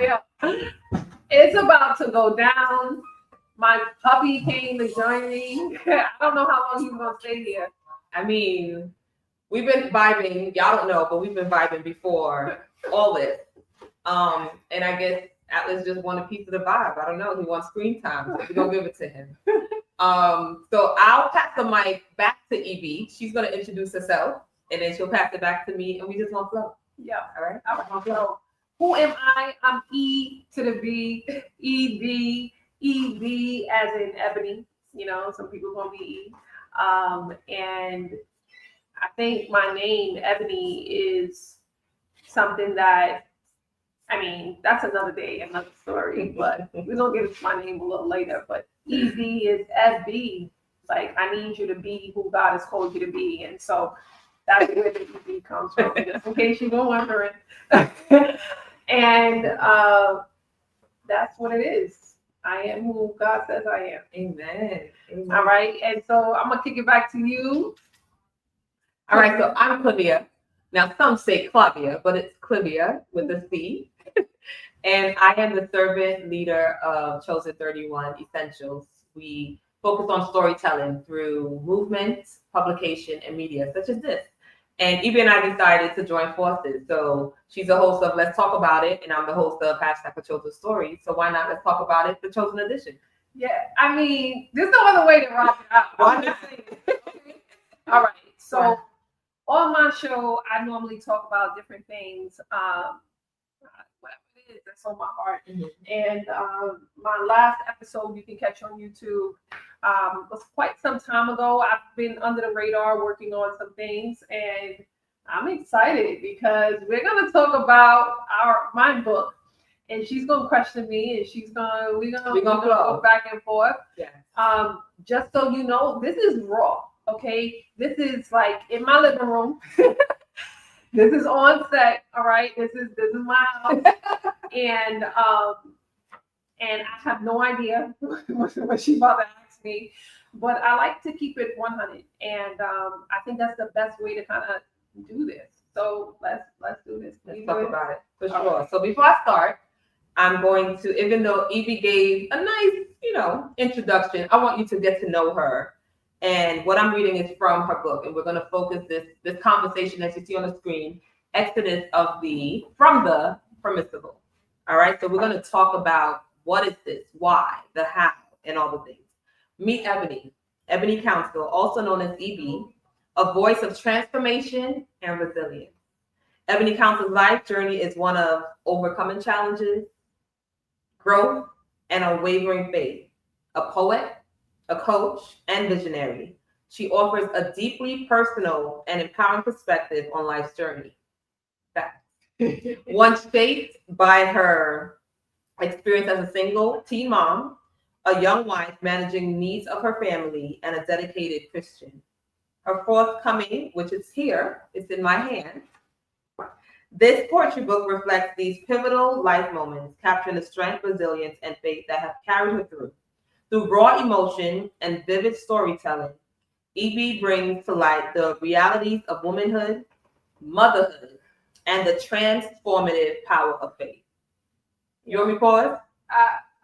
Yeah. It's about to go down. My puppy came to join me. I don't know how long he's gonna stay here. I mean, we've been vibing. Y'all don't know, but we've been vibing before all this. And I guess Atlas just want a piece of the vibe. I don't know. He wants screen time, so we're gonna give it to him. So I'll pass the mic back to EB. She's gonna introduce herself, and then she'll pass it back to me, and we just gonna flow. Yeah. All right. All right. So, who am I? I'm E to the B, EB as in Ebony. You know, some people call me E. And I think my name Ebony is something that, I mean, that's another day, another story. But we're gonna get into my name a little later. But EB is FB. Like, I need you to be who God has called you to be, and so that's where the EB comes from. Just in case you were wondering. And that's what it is. I am who God says I am. Amen. Amen. All right. And so I'm gonna kick it back to you. All right. So I'm Clivia. Now some say Clavia, but it's Clivia with a C. And I am the servant leader of Chosen 31 Essentials. We focus on storytelling through movement, publication, and media, such as this. And Evie and I decided to join forces. So she's the host of Let's Talk About It, and I'm the host of Hashtag for Chosen Stories. So why not Let's Talk About It, the Chosen Edition? Yeah, I mean, there's no other way to rock it out. Why not? All right. So on my show, I normally talk about different things. Whatever it is that's on my heart. Mm-hmm. And my last episode you can catch on YouTube was quite some time ago. I've been under the radar working on some things, and I'm excited because we're gonna talk about my book, and she's gonna question me, and we're gonna go back and forth. Yeah. Just so you know, this is raw. Okay, this is like in my living room. This is on set, all right. This is my house, and I have no idea what she's about to ask me, but I like to keep it 100, and I think that's the best way to kind of do this. So let's do this. Let's talk about it for sure. Right. So before I start, I'm going to, even though Evie gave a nice, introduction, I want you to get to know her. And what I'm reading is from her book, and we're going to focus this conversation that you see on the screen, Exodus from the Permissible. All right, so we're going to talk about what is this, why, the how, and all the things. Meet Ebony, Ebony Council, also known as EB, a voice of transformation and resilience. Ebony Council's life journey is one of overcoming challenges, growth, and unwavering faith. A poet, a coach, and visionary, she offers a deeply personal and empowering perspective on life's journey. One shaped by her experience as a single teen mom, a young wife managing needs of her family, and a dedicated Christian. Her forthcoming, which is here, it's in my hand. This poetry book reflects these pivotal life moments, capturing the strength, resilience, and faith that have carried her through. Through raw emotion and vivid storytelling, EB brings to light the realities of womanhood, motherhood, and the transformative power of faith. You want me to pause?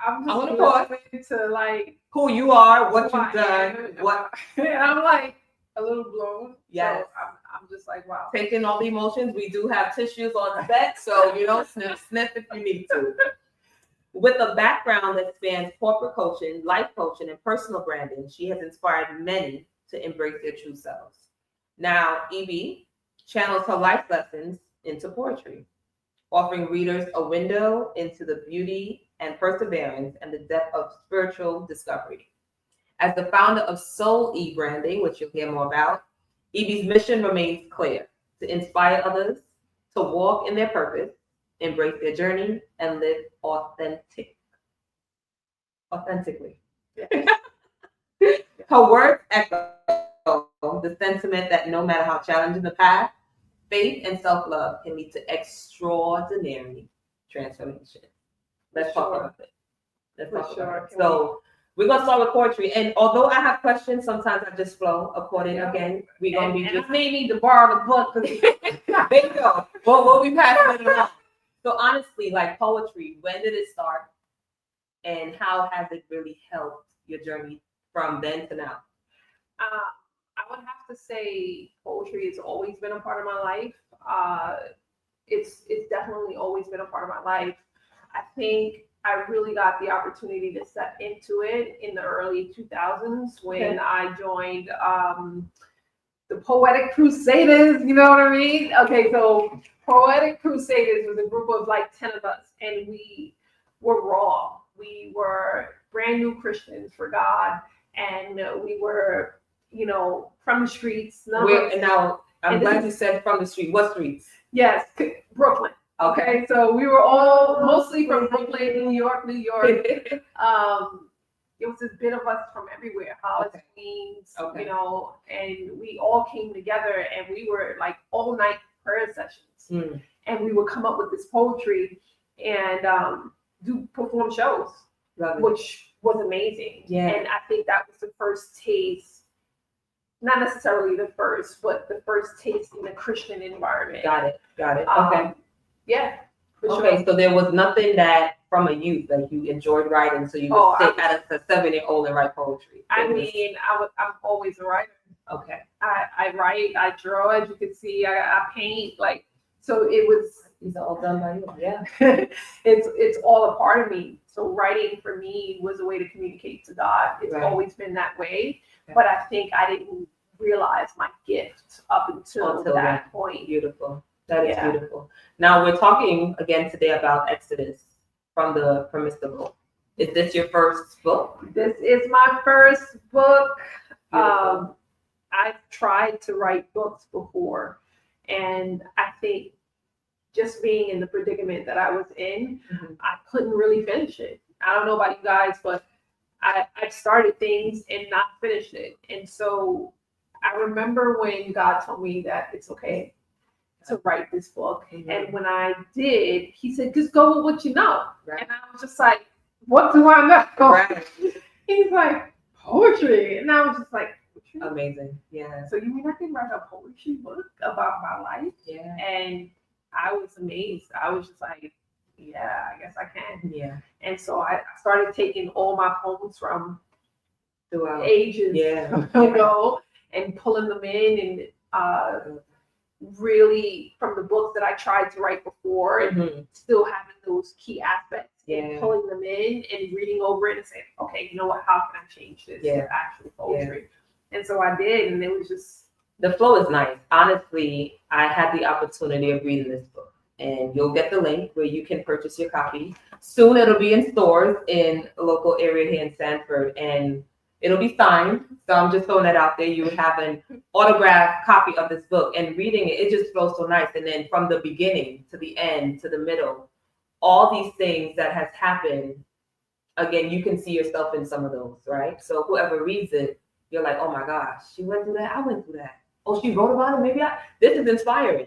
I'm just listening to like who you are, what you've done, what. And I'm like a little blown. Yes. So I'm just like, wow. Taking all the emotions. We do have tissues on set, so sniff if you need to. With a background that spans corporate coaching, life coaching, and personal branding, she has inspired many to embrace their true selves. Now, EB channels her life lessons into poetry, offering readers a window into the beauty and perseverance and the depth of spiritual discovery. As the founder of Soul E Branding, which you'll hear more about, EB's mission remains clear: to inspire others to walk in their purpose, embrace their journey, and live authentically. Her words echo the sentiment that no matter how challenging the path, faith and self-love can lead to extraordinary transformation. Let's talk about it. Let's talk about it. So we're going to start with poetry. And although I have questions, sometimes I just flow according. Again, we're going to be just... I may need to borrow the book. There you go. Well, we'll be passing it around. So honestly, like poetry, when did it start, and how has it really helped your journey from then to now? I would have to say poetry has always been a part of my life. Uh, it's definitely always been a part of my life. I think I really got the opportunity to step into it in the early 2000s when Okay. I joined the Poetic Crusaders. You know what I mean? Okay, so Poetic Crusaders was a group of like 10 of us, and we were raw. We were brand new Christians for God, and we were, from the streets. And now I'm glad you said from the street. What streets? Yes, Brooklyn. Okay, so we were all mostly from Brooklyn, New York. It was a bit of us from everywhere, Hollis, Queens, and we all came together, and we were like all night prayer sessions, and we would come up with this poetry and perform shows, which was amazing. Yeah, and I think that was the first taste. Not necessarily the first, but the first taste in a Christian environment. Got it. Okay. Yeah. Okay, sure. so there was nothing that from a youth that you enjoyed writing, so you would sit at a 7-year-old and write poetry. I'm always a writer. Okay. I write, I draw, as you can see, I paint, like, so it was. These are all done by you. Yeah. It's all a part of me. So writing for me was a way to communicate to God. It's always been that way. Okay. But I think I didn't realize my gift up until that point. Beautiful. That is beautiful. Now we're talking again today about Exodus from the Permissible. Is this your first book? This is my first book. I've tried to write books before, and I think just being in the predicament that I was in, I couldn't really finish it. I don't know about you guys, but I've started things and not finished it. And so I remember when God told me that it's okay to write this book. And when I did, he said, just go with what you know. Right. And I was just like, what do I know? Right. He's like, poetry. And I was just like, poetry? Amazing. Yeah. So you mean I can write a poetry book about my life? Yeah. And I was amazed. I was just like, yeah, I guess I can. Yeah. And so I started taking all my poems from throughout ages ago and pulling them in and really from the books that I tried to write before and still having those key aspects and pulling them in and reading over it and saying, okay, you know what, how can I change this to actual poetry? And so I did, and it was just... The flow is nice. Honestly, I had the opportunity of reading this book, and you'll get the link where you can purchase your copy. Soon it'll be in stores in a local area here in Sanford, and it'll be signed. So I'm just throwing that out there. You would have an autographed copy of this book, and reading it, it just flows so nice. And then from the beginning to the end to the middle, all these things that has happened, again, you can see yourself in some of those, right? So whoever reads it, you're like, oh my gosh, she went through that. I went through that. Oh, she wrote about it. This is inspiring.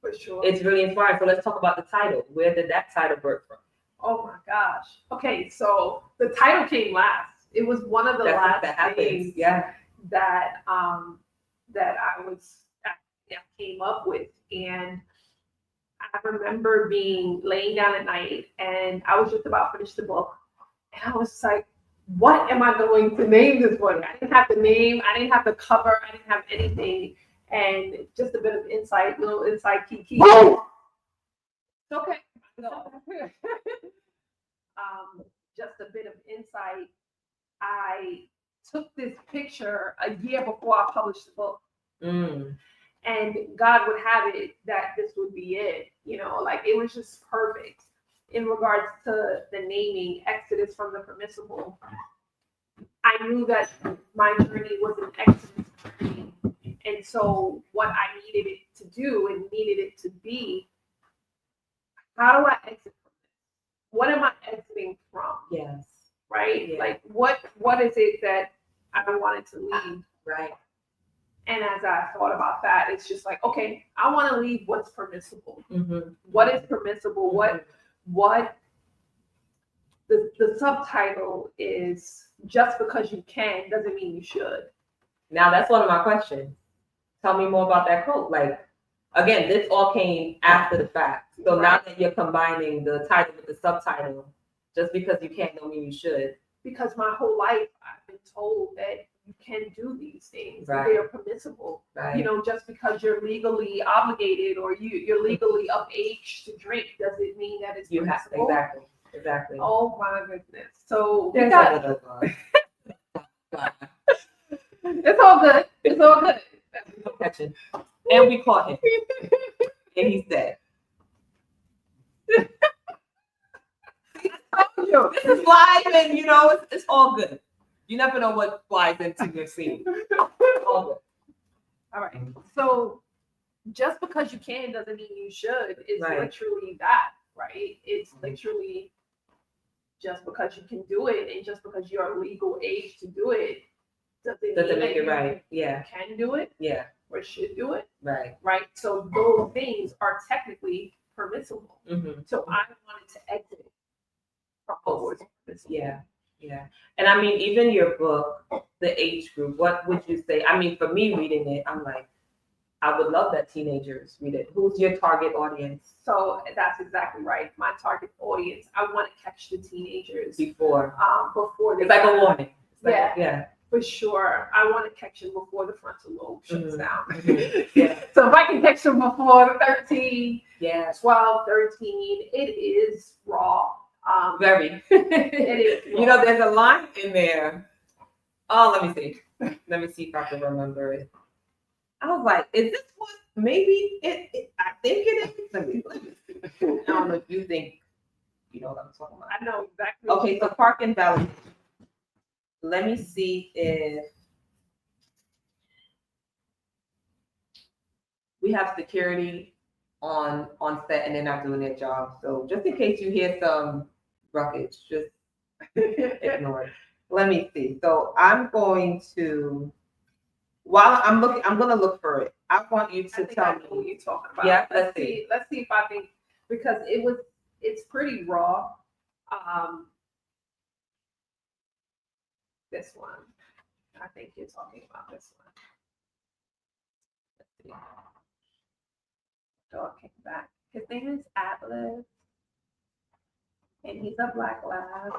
For sure. It's really inspiring. So let's talk about the title. Where did that title birth from? Oh my gosh. Okay, so the title came last. It was one of the last things that I came up with. And I remember laying down at night, and I was just about to finish the book. And I was like, what am I going to name this book? I didn't have the name, I didn't have the cover, I didn't have anything. And just a bit of little insight, kiki. It's okay. No. Just a bit of insight. I took this picture a year before I published the book. And God would have it that this would be it. Like it was just perfect in regards to the naming Exodus from the Permissible. I knew that my journey was an Exodus journey. And so what I needed it to do and needed it to be, how do I exit from this? What am I exiting from? Yes. Right? Yeah. Like what is it that I wanted to leave? Right. And as I thought about that, it's just like, okay, I want to leave what's permissible. What is permissible? What the subtitle is, just because you can doesn't mean you should. Now that's one of my questions. Tell me more about that quote. Like, again, this all came after the fact. So now that you're combining the title with the subtitle, just because you can't don't mean you should. Because my whole life I've been told that you can do these things, that Right. they are permissible. Right. You know, just because you're legally obligated or you're legally of age to drink doesn't mean that it's You have permissible. exactly. Oh my goodness. So we There's got another one. it's all good. It's all good. Catching. And we caught him. And he's dead. This is live, and you know it's all good. You never know what flies into your scene. All good. All right. So just because you can doesn't mean you should. It's Right. literally that, right? It's literally just because you can do it and just because you're legal age to do it doesn't Doesn't mean make that it you right. Yeah. can do it Yeah. or should do it, Right. right? So those things are technically permissible. Mm-hmm. So I wanted to exit from what was permissible. Yeah. Yeah. And I mean, even your book, the age group, what would you say? I mean, for me reading it, I'm like, I would love that teenagers read it. Who's your target audience? So that's exactly right. My target audience, I want to catch the teenagers Before they it's like a warning. It's like, Yeah. Yeah. for sure. I want to catch them before the frontal lobe shuts down. Yeah. So if I can catch them before 13, Yeah. 12, 13, it is raw. Very. It is raw. You know, there's a line in there. Oh, let me see. Let me see if I can remember it. I was like, is this what maybe it I think it is? Let me see. I don't know if you think you know what I'm talking about. I know exactly. Okay, so park and validation. Let me see if we have security on set and they're not doing their job. So just in case you hear some ruckus, just ignore it. Let me see. So I'm going to, while I'm looking, I'm going to look for it. I want you to tell me what you're talking about. Yeah, let's see if I think, because it's pretty raw. This one, I think you're talking about this one. Let's see. Dog came back. His name is Atlas, and he's a black lab,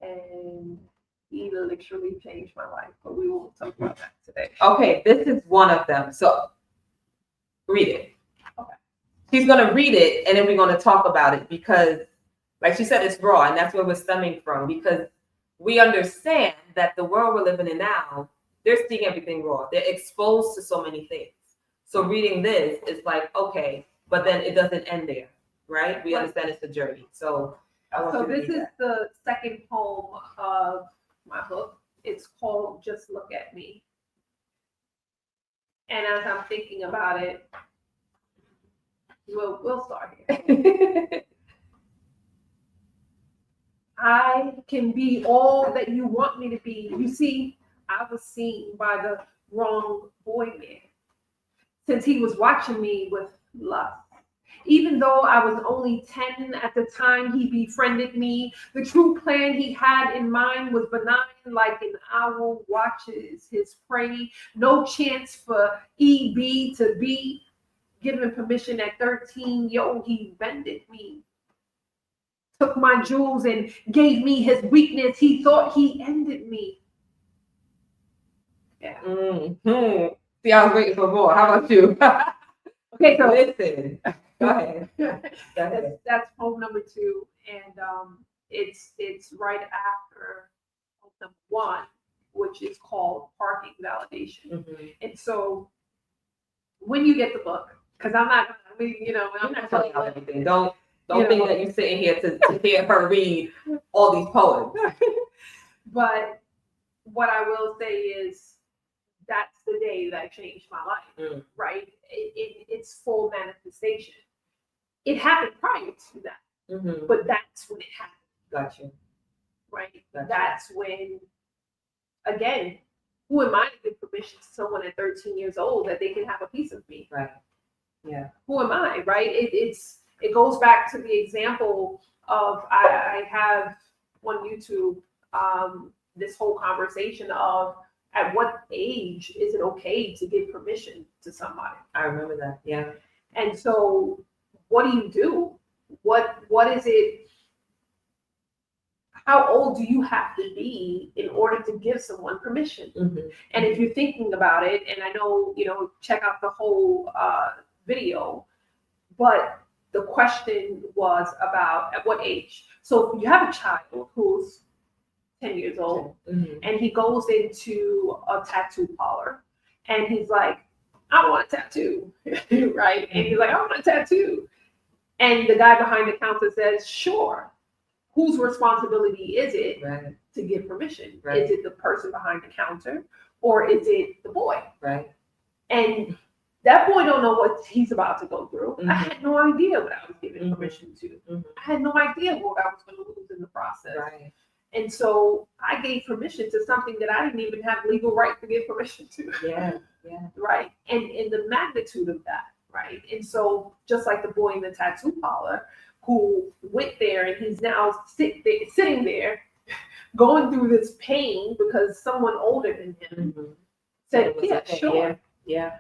and he literally changed my life. But we won't talk about that today. Okay, this is one of them. So read it. Okay. She's gonna read it, and then we're gonna talk about it because, like she said, it's raw, and that's where we're stemming from. Because we understand that the world we're living in now, they're seeing everything raw. They're exposed to so many things. So reading this is like, okay, but then it doesn't end there, right? We understand it's a journey. So this is the second poem of my book. It's called Just Look at Me. And as I'm thinking about it, we'll start here. I can be all that you want me to be. You see, I was seen by the wrong boy man, since he was watching me with lust. Even though I was only 10 at the time he befriended me, the true plan he had in mind was benign, like an owl watches his prey. No chance for EB to be given permission at 13. Yo, he bended me. Took my jewels and gave me his weakness. He thought he ended me. Yeah. Mm-hmm. See, I was waiting for more. How about you? Okay, so listen. Go ahead. That's poem number 2, and it's right after poem number 1, which is called Parking Validation. Mm-hmm. And so when you get the book, because I'm not telling you everything. Don't think that you're sitting here to hear her read all these poems. But what I will say is that's the day that changed my life, right? It's full manifestation. It happened prior to that, but that's when it happened. Gotcha. Right? Gotcha. That's when, again, who am I to give permission to someone at 13 years old that they can have a piece of me? Right. Yeah. Who am I, right? It goes back to the example of I have on YouTube this whole conversation of at what age is it okay to give permission to somebody? I remember that. Yeah. And so what do? What is it? How old do you have to be in order to give someone permission? Mm-hmm. And if you're thinking about it, and I know, check out the whole video, but the question was about at what age. So if you have a child who's 10 years old, mm-hmm. and he goes into a tattoo parlor, and he's like, I want a tattoo, right? And he's like, I want a tattoo. And the guy behind the counter says, sure. Whose responsibility is it Right. to give permission? Right. Is it the person behind the counter, or is it the boy? Right. And that boy don't know what he's about to go through. Mm-hmm. I had no idea what I was giving mm-hmm. permission to. Mm-hmm. I had no idea what I was going to lose in the process. Right. And so I gave permission to something that I didn't even have legal right to give permission to. Yeah. Yeah. Right. And the magnitude of that. Right. And so just like the boy in the tattoo parlor who went there, and he's now sitting there going through this pain because someone older than him mm-hmm. said, yeah, sure. Yeah.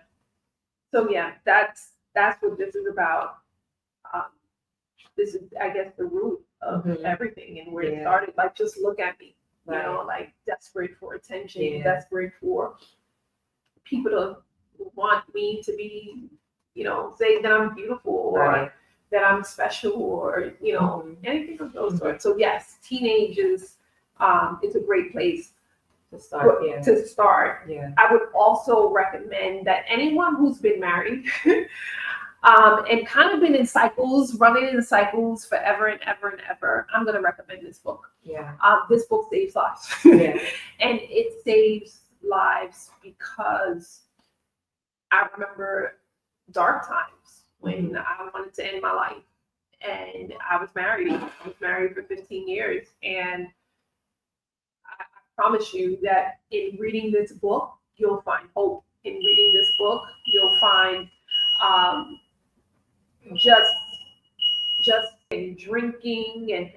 So yeah, that's what this is about. This is, I guess, the root of mm-hmm. everything and where it started. Like, just look at me, right. Like desperate for attention, desperate for people to want me to be, say that I'm beautiful or that I'm special or, mm-hmm. anything of those sorts. So yes, teenage is, it's a great place to start. Yeah. I would also recommend that anyone who's been married and kind of been in cycles, running in cycles forever and ever and ever, I'm going to recommend this book. Yeah. This book saves lives. Yeah. And it saves lives because I remember dark times when I wanted to end my life. And I was married. I was married for 15 years. And I promise you that in reading this book, you'll find hope. In reading this book, you'll find just drinking and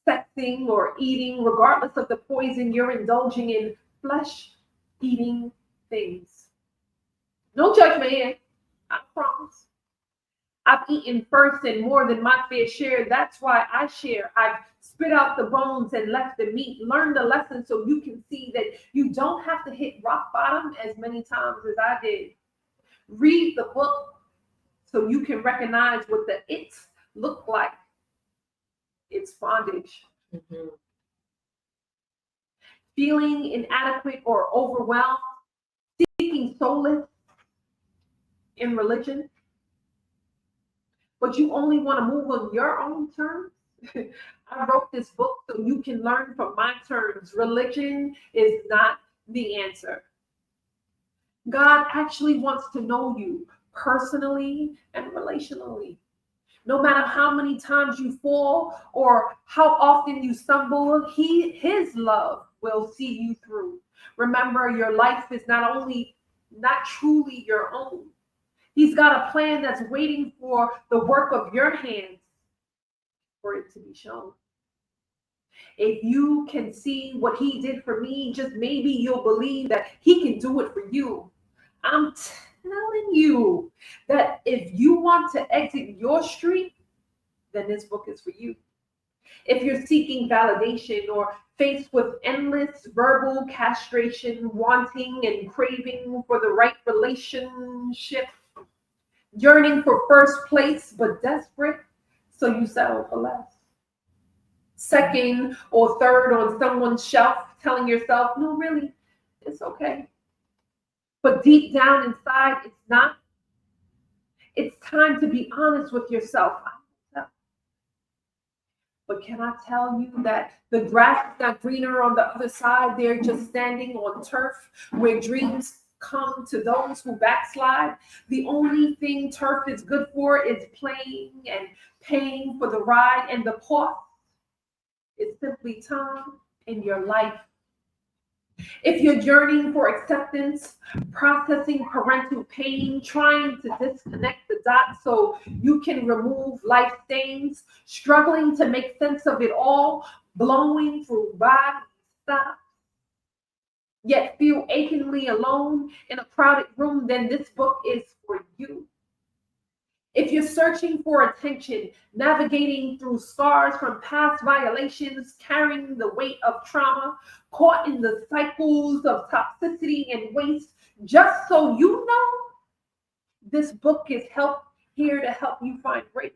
sexing or eating, regardless of the poison, you're indulging in flesh-eating things. No judgment here, I promise. I've eaten first and more than my fair share. That's why I share. I've spit out the bones and left the meat. Learn the lesson so you can see that you don't have to hit rock bottom as many times as I did. Read the book so you can recognize what the it's look like. It's bondage. Mm-hmm. Feeling inadequate or overwhelmed, seeking solace in religion, but you only want to move on your own terms. I wrote this book so you can learn from my terms. Religion is not the answer. God actually wants to know you personally and relationally. No matter how many times you fall or how often you stumble, his love will see you through. Remember, your life is not truly your own. He's got a plan that's waiting for the work of your hands for it to be shown. If you can see what he did for me, just maybe you'll believe that he can do it for you. I'm telling you that if you want to exit your street, then this book is for you. If you're seeking validation or faced with endless verbal castration, wanting and craving for the right relationship, yearning for first place but desperate, so you settle for less. Second or third on someone's shelf, telling yourself, no, really, it's okay. But deep down inside, it's not. It's time to be honest with yourself. But can I tell you that the grass is not greener on the other side? They're just standing on turf where dreams come to those who backslide. The only thing turf is good for is playing and paying for the ride, and the cost is simply time in your life. If you're yearning for acceptance, processing parental pain, trying to disconnect the dots so you can remove life stains, struggling to make sense of it all, blowing through body, stop. yet feel achingly alone in a crowded room, then this book is for you. If you're searching for attention, navigating through scars from past violations, carrying the weight of trauma, caught in the cycles of toxicity and waste, just so you know, this book is here to help you find grace.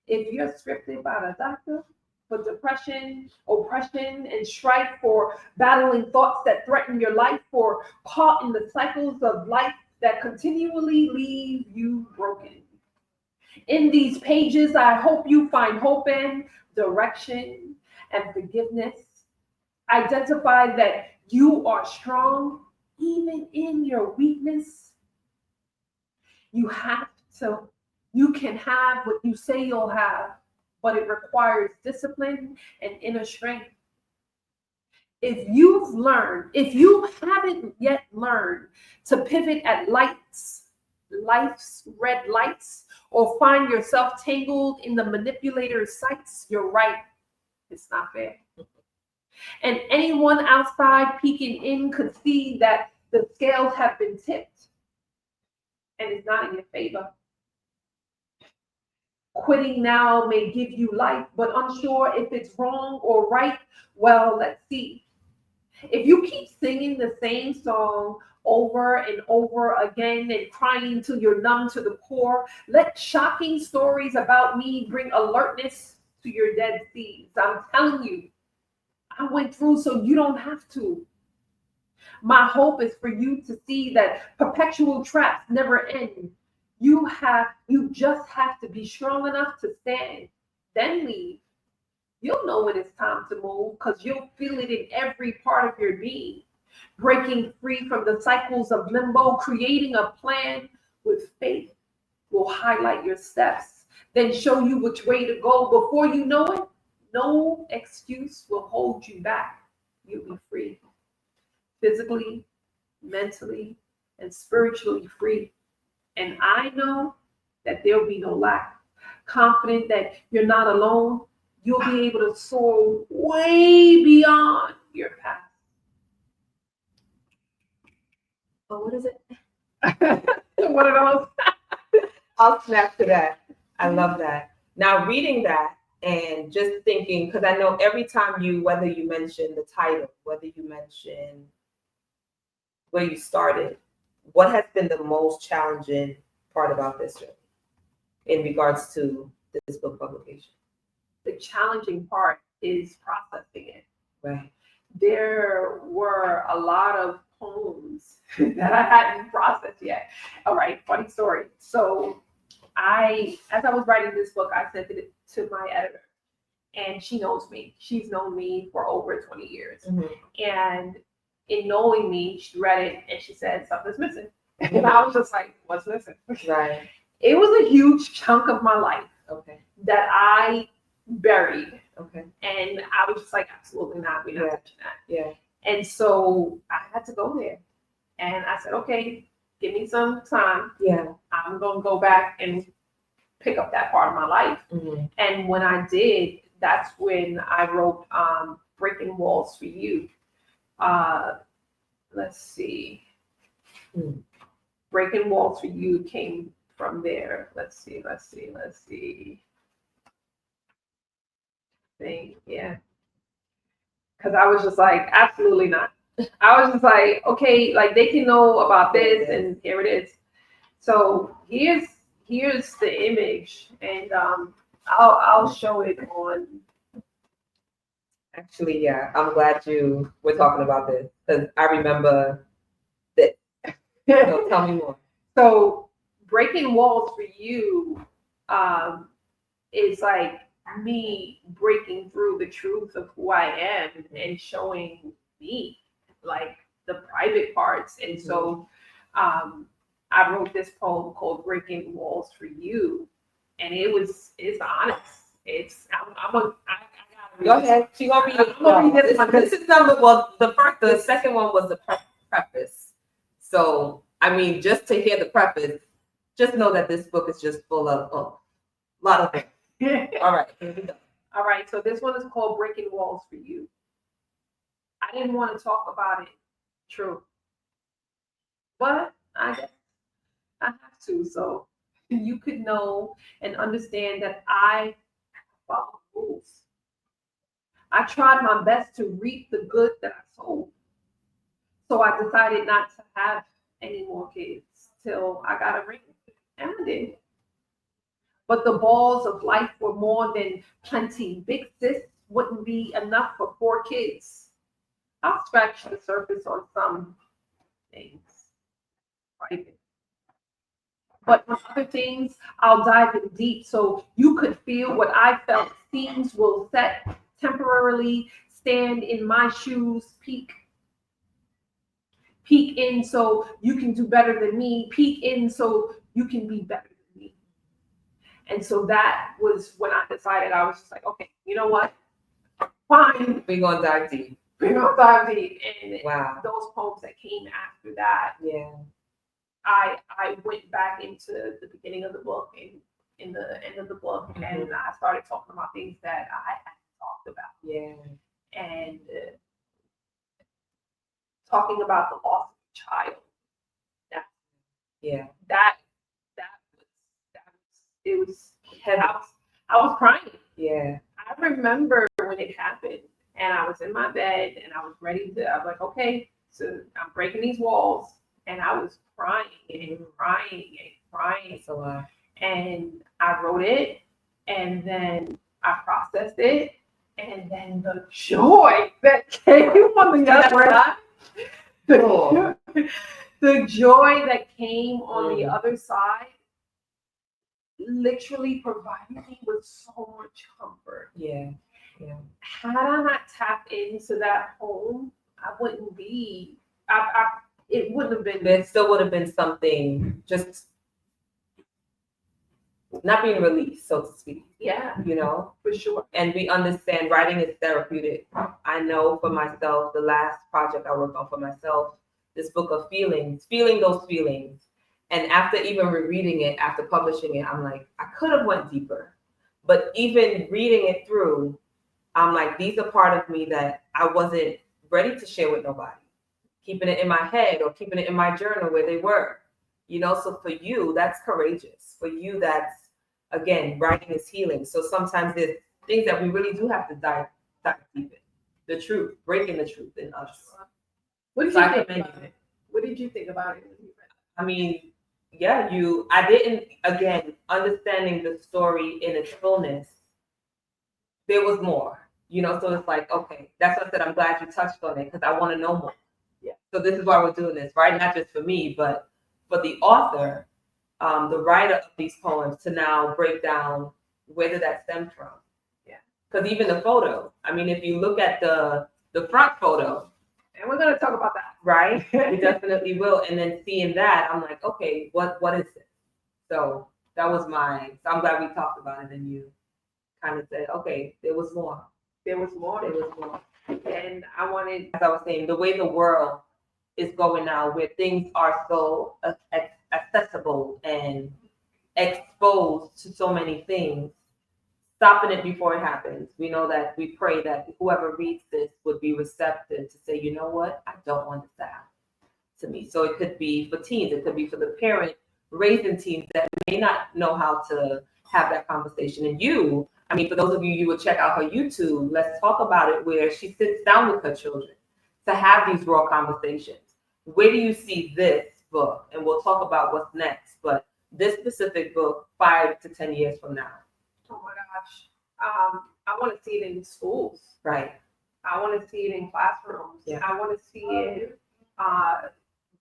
If you're scripted by the doctor for depression, oppression, and strife, for battling thoughts that threaten your life, for caught in the cycles of life that continually leave you broken. In these pages, I hope you find hope and direction and forgiveness. Identify that you are strong even in your weakness. You have to, you can have what you say you'll have, but it requires discipline and inner strength. If you haven't yet learned to pivot at life's red lights, or find yourself tangled in the manipulator's sights, you're right. It's not fair. And anyone outside peeking in could see that the scales have been tipped and it's not in your favor. Quitting now may give you life, but unsure if it's wrong or right, well, let's see. If you keep singing the same song over and over again and crying till you're numb to the core, let shocking stories about me bring alertness to your dead seeds. I'm telling you, I went through so you don't have to. My hope is for you to see that perpetual traps never end. You just have to be strong enough to stand, then leave. You'll know when it's time to move because you'll feel it in every part of your being. Breaking free from the cycles of limbo, creating a plan with faith will highlight your steps, then show you which way to go. Before you know it, no excuse will hold you back. You'll be free. Physically, mentally, and spiritually free. And I know that there'll be no lack. Confident that you're not alone, you'll be able to soar way beyond your past. Oh, what is it? One of those. I'll snap to that. I love that. Now, reading that and just thinking, because I know every time whether you mention the title, whether you mention where you started, what has been the most challenging part about this journey in regards to this book publication? The challenging part is processing it. Right. There were a lot of poems that I hadn't processed yet. All right, funny story. So as I was writing this book, I sent it to my editor, and she knows me. She's known me for over 20 years. Mm-hmm. And in knowing me, she read it and she said, something's missing. Mm-hmm. And I was just like, what's missing? Right. It was a huge chunk of my life. Okay. That I buried. Okay. And I was just like, absolutely not. We're not touching that. Yeah. And so I had to go there. And I said, okay, give me some time. Yeah. I'm going to go back and pick up that part of my life. Mm-hmm. And when I did, that's when I wrote Breaking Walls for You. Let's see. Breaking Walls for You came from there. Let's see. Yeah. Because I was just like, absolutely not. I was just like, okay, like they can know about this, and here it is. So here's the image, and I'll show it on. Actually, yeah, I'm glad you were talking about this because I remember this. So tell me more. So Breaking Walls for You is like me breaking through the truth of who I am and showing me like the private parts. And so I wrote this poem called Breaking Walls for You, and it's honest. Go ahead. She gonna read it. This is number. Well, the second one was the preface. So I mean, just to hear the preface, just know that this book is just full of a lot of things. All right, here we go. All right, so this one is called Breaking Walls for You. I didn't want to talk about it. True. But I guess I have to. So you could know and understand that I follow rules. I tried my best to reap the good that I sowed. So I decided not to have any more kids till I got a ring. And I did. But the balls of life were more than plenty. Big sis wouldn't be enough for 4 kids. I'll scratch the surface on some things, private. But on other things, I'll dive in deep so you could feel what I felt. Themes will set temporarily, stand in my shoes, peek in so you can do better than me, peek in so you can be better than me. And so that was when I decided. I was just like, okay, you know what? Fine. We're gonna dive deep. We're gonna dive deep. And Wow. those poems that came after that, Yeah. I went back into the beginning of the book and in the end of the book, and I started talking about things that I hadn't talked about. Yeah. And talking about the loss of a child. Yeah. That was it was heavy. I was crying. Yeah. I remember when it happened, and I was in my bed, and I was ready to. I was like, okay, so I'm breaking these walls, and I was crying and crying and crying. That's a lot. And I wrote it, and then I processed it, and then the joy that came on the other side. The joy that came on the other side literally provided me with so much comfort. Yeah. Yeah. Had I not tapped into that home, I wouldn't be. It wouldn't have been. There still would have been something just not being released, so to speak. Yeah. You know, for sure. And we understand writing is therapeutic. I know for myself, the last project I worked on for myself, this book of feelings, feeling those feelings. And after even rereading it, after publishing it, I'm like, I could have went deeper. But even reading it through, I'm like, these are part of me that I wasn't ready to share with nobody. Keeping it in my head or keeping it in my journal where they were. You know, so for you, that's courageous. For you, that's, again, writing is healing. So sometimes there's things that we really do have to dive deep in. The truth, breaking the truth in us. What did you think about it? What did you think about it? I mean, yeah, I didn't, again, understanding the story in its fullness, there was more, you know, so it's like, okay, that's what I said, I'm glad you touched on it because I want to know more. Yeah. So this is why we're doing this, right? Not just for me, but for the author, the writer of these poems to now break down where did that stem from? Yeah. Because even the photo, I mean, if you look at the front photo, and we're going to talk about that. Right? We definitely will. And then seeing that, I'm like, okay, what is this? So that was so I'm glad we talked about it and you kind of said, okay, there was more. There was more. There was more. And I wanted, as I was saying, the way the world is going now, where things are so accessible and exposed to so many things, stopping it before it happens. We know that we pray that whoever reads this would be receptive to say, you know what, I don't want this to happen to me. So it could be for teens, it could be for the parent raising teens that may not know how to have that conversation. And you, I mean, for those of you would check out her YouTube, Let's Talk About It, where she sits down with her children to have these raw conversations. Where do you see this book? And we'll talk about what's next, but this specific book 5 to 10 years from now. Oh my gosh. I want to see it in schools. Right. I want to see it in classrooms. Yeah. I want to see it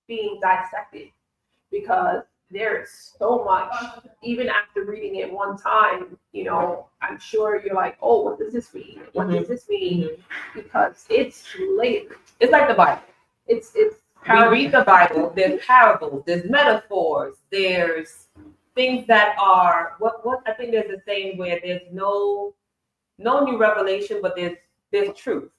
being dissected because there is so much. Even after reading it one time, you know, I'm sure you're like, oh, what does this mean? What does this mean? Because it's layered. It's like the Bible. It's we read the Bible, there's parables, there's metaphors, there's things that are what I think there's a saying where there's no new revelation, but there's truth,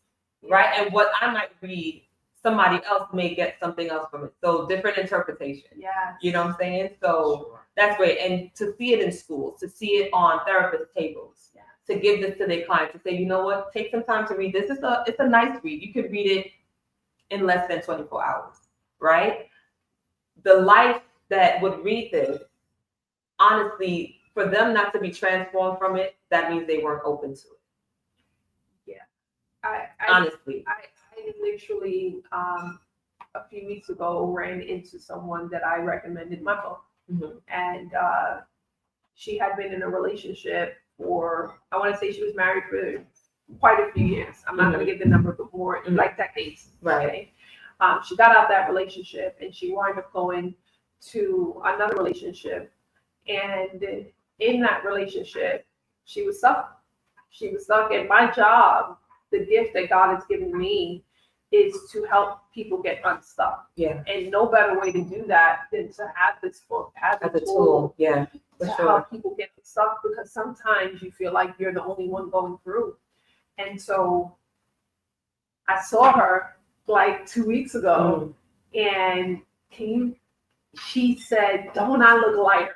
right? And what I might read, somebody else may get something else from it. So different interpretation. Yeah. You know what I'm saying? So that's great. And to see it in schools, to see it on therapist tables, to give this to their clients, to say, you know what, take some time to read this. It's a nice read. You could read it in less than 24 hours, right? The life that would read this, honestly, for them not to be transformed from it, that means they weren't open to it. Honestly. I literally a few weeks ago ran into someone that I recommended my book, and she had been in a relationship for, I want to say she was married for quite a few years. I'm not going to give the number, but more like decades. Right. Okay? She got out that relationship and she wound up going to another relationship, and in that relationship she was stuck. And my job, the gift that God has given me, is to help people get unstuck. Yeah. And no better way to do that than to have this book as a tool. Yeah. To help people get unstuck, because sometimes you feel like you're the only one going through. And so I saw her like 2 weeks ago, and she said, "Don't I look lighter?"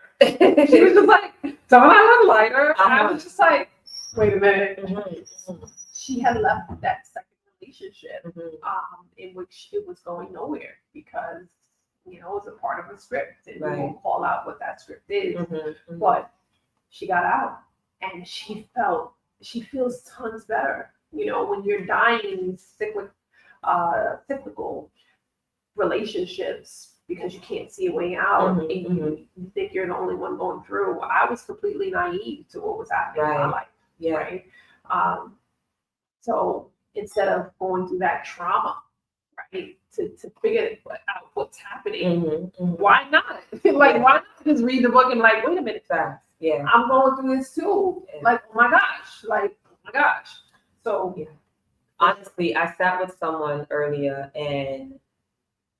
She was just like, "Don't I look lighter?" And I was just like, wait a minute. She had left that second relationship in which it was going nowhere because, it was a part of a script, and we won't call out what that script is. But she got out, and she feels tons better. When you're dying cyclical relationships because you can't see a way out, and you think you're the only one going through. I was completely naive to what was happening in my life. Yeah. Right. So instead of going through that trauma, right, to figure out what's happening, why not? Why not just read the book and like, wait a minute, I'm going through this too. Like, oh my gosh. So honestly, I sat with someone earlier and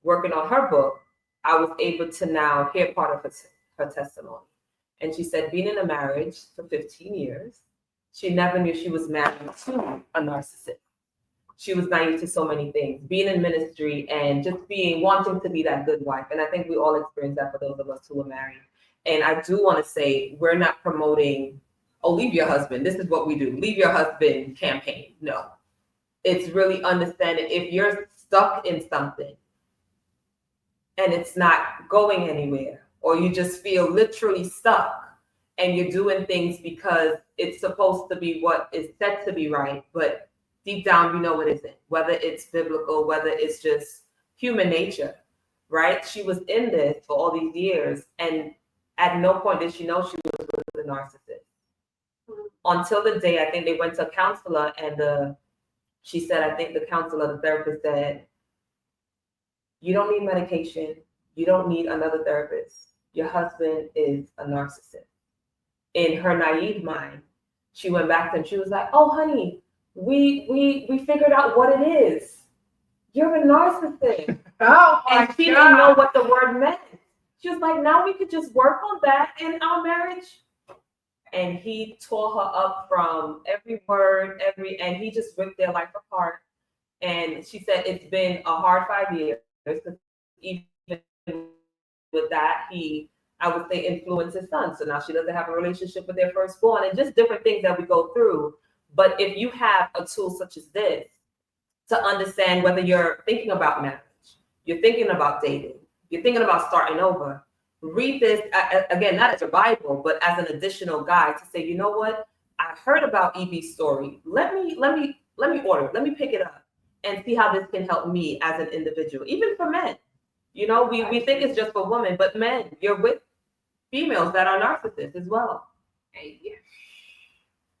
working on her book, I was able to now hear part of her testimony. And she said, being in a marriage for 15 years, she never knew she was married to a narcissist. She was naive to so many things, being in ministry and just wanting to be that good wife. And I think we all experience that for those of us who are married. And I do want to say, we're not promoting, leave your husband. This is what we do. Leave your husband campaign. No. It's really understanding if you're stuck in something and it's not going anywhere, or you just feel literally stuck and you're doing things because it's supposed to be what is said to be right, but deep down it isn't, whether it's biblical, whether it's just human nature, right? She was in this for all these years, and at no point did she know she was with a narcissist. Until the day, I think they went to a counselor, and she said, I think the counselor, the therapist said, you don't need medication. You don't need another therapist. Your husband is a narcissist. In her naive mind, she went back to him. She was like, oh, honey, we figured out what it is. You're a narcissist. And she didn't know what the word meant. She was like, now we could just work on that in our marriage. And he tore her up from every word, and he just ripped their life apart. And she said it's been a hard 5 years. Even with that, I would say, influenced his son. So now she doesn't have a relationship with their firstborn, and just different things that we go through. But if you have a tool such as this to understand whether you're thinking about marriage, you're thinking about dating, you're thinking about starting over, read this again, not as a Bible, but as an additional guide to say, you know what? I heard about EB's story. Let me order it. Let me pick it up and see how this can help me as an individual, even for men. We think it's just for women, but men, you're with females that are narcissists as well.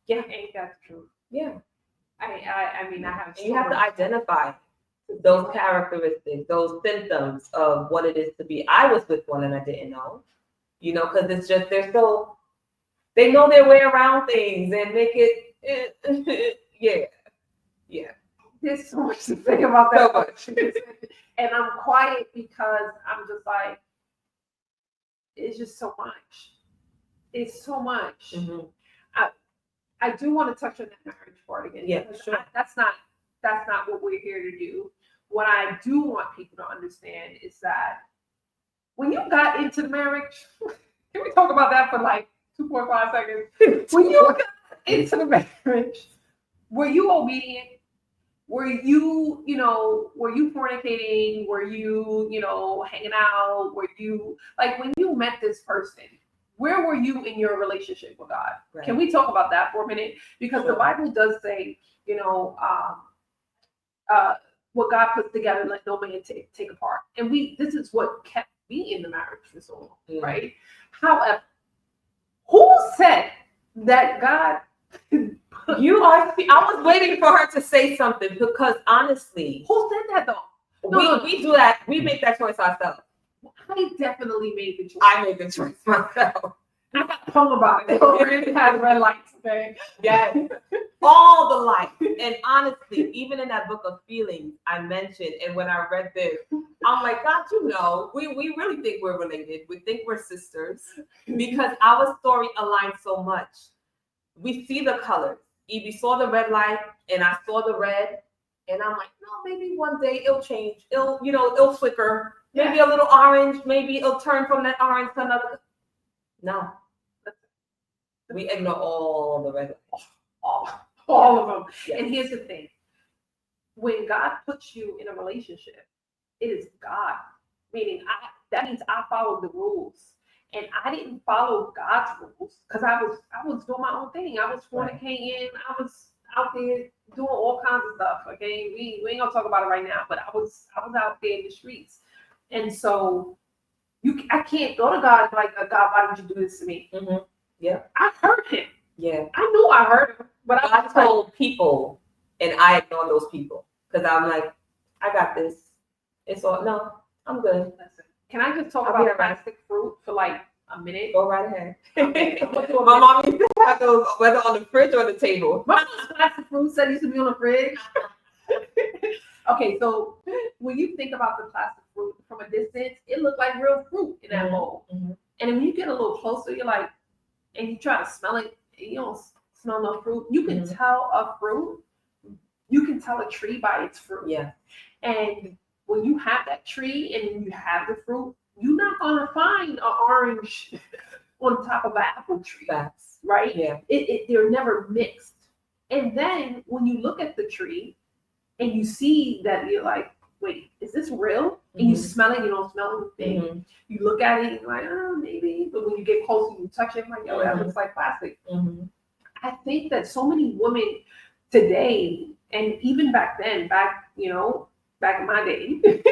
Yeah, ain't that true? Yeah. I mean, I have. You have to identify those characteristics, those symptoms of what it is to be. I was with one and I didn't know, because it's just they know their way around things and make it. Yeah. There's so much to say about that. So much. And I'm quiet because I'm just like, it's just so much. It's so much. Mm-hmm. I do want to touch on that marriage part again. Yeah, sure. That's not what we're here to do. What I do want people to understand is that when you got into the marriage, can we talk about that for like 2.5 seconds? When you got into the marriage, were you obedient? were you, were you fornicating? Were you, hanging out? Were you, like, when you met this person, where were you in your relationship with God? Right. Can we talk about that for a minute? Because the Bible does say, what God puts together, let no man take apart. And this is what kept me in the marriage for so long, right? However, who said that God I was waiting for her to say something, because honestly, who said that though? We do that. We make that choice ourselves. I definitely made the choice. I made the choice myself. I got a poem about it. It has red lights, okay? Yes. All the lights. And honestly, even in that book of feelings I mentioned, and when I read this, I'm like, God, we really think we're related. We think we're sisters, because our story aligns so much. We see the colors. Evie saw the red light, and I saw the red, and I'm like, no, maybe one day it'll change. It'll flicker. Maybe a little orange. Maybe it'll turn from that orange to another. No. We ignore all the red lights. All of them. Yes. And here's the thing. When God puts you in a relationship, it is God. Meaning, that means I followed the rules. And I didn't follow God's rules because I was doing my own thing. I was fornicating. I was out there doing all kinds of stuff. Okay, we ain't gonna talk about it right now, but I was out there in the streets, and so I can't go to God like, God, why did you do this to me? Mm-hmm. Yeah, I heard him. Yeah, I knew I heard him, but I told people, and I ignored those people because I'm like, I got this. It's all no, I'm good. Listen, can I just talk about plastic fruit for like a minute? Go right ahead. Okay. My mom used to have those, whether on the fridge or the table. My plastic fruit that used to be on the fridge. Okay, so when you think about the plastic fruit from a distance, it looked like real fruit in that bowl. Mm-hmm. And when you get a little closer, you're like, and you try to smell it, and you don't smell no fruit. You can tell a fruit. You can tell a tree by its fruit. Yeah. And when you have that tree and you have the fruit, you're not gonna find an orange on top of an apple tree. That's right. Yeah. They're never mixed. And then when you look at the tree and you see that, you're like, wait, is this real? And you smell it, you don't smell anything. Mm-hmm. You look at it, you're like, oh, maybe. But when you get closer, you touch it, like, yo, that looks like plastic. Mm-hmm. I think that so many women today, and even back then, back in my day,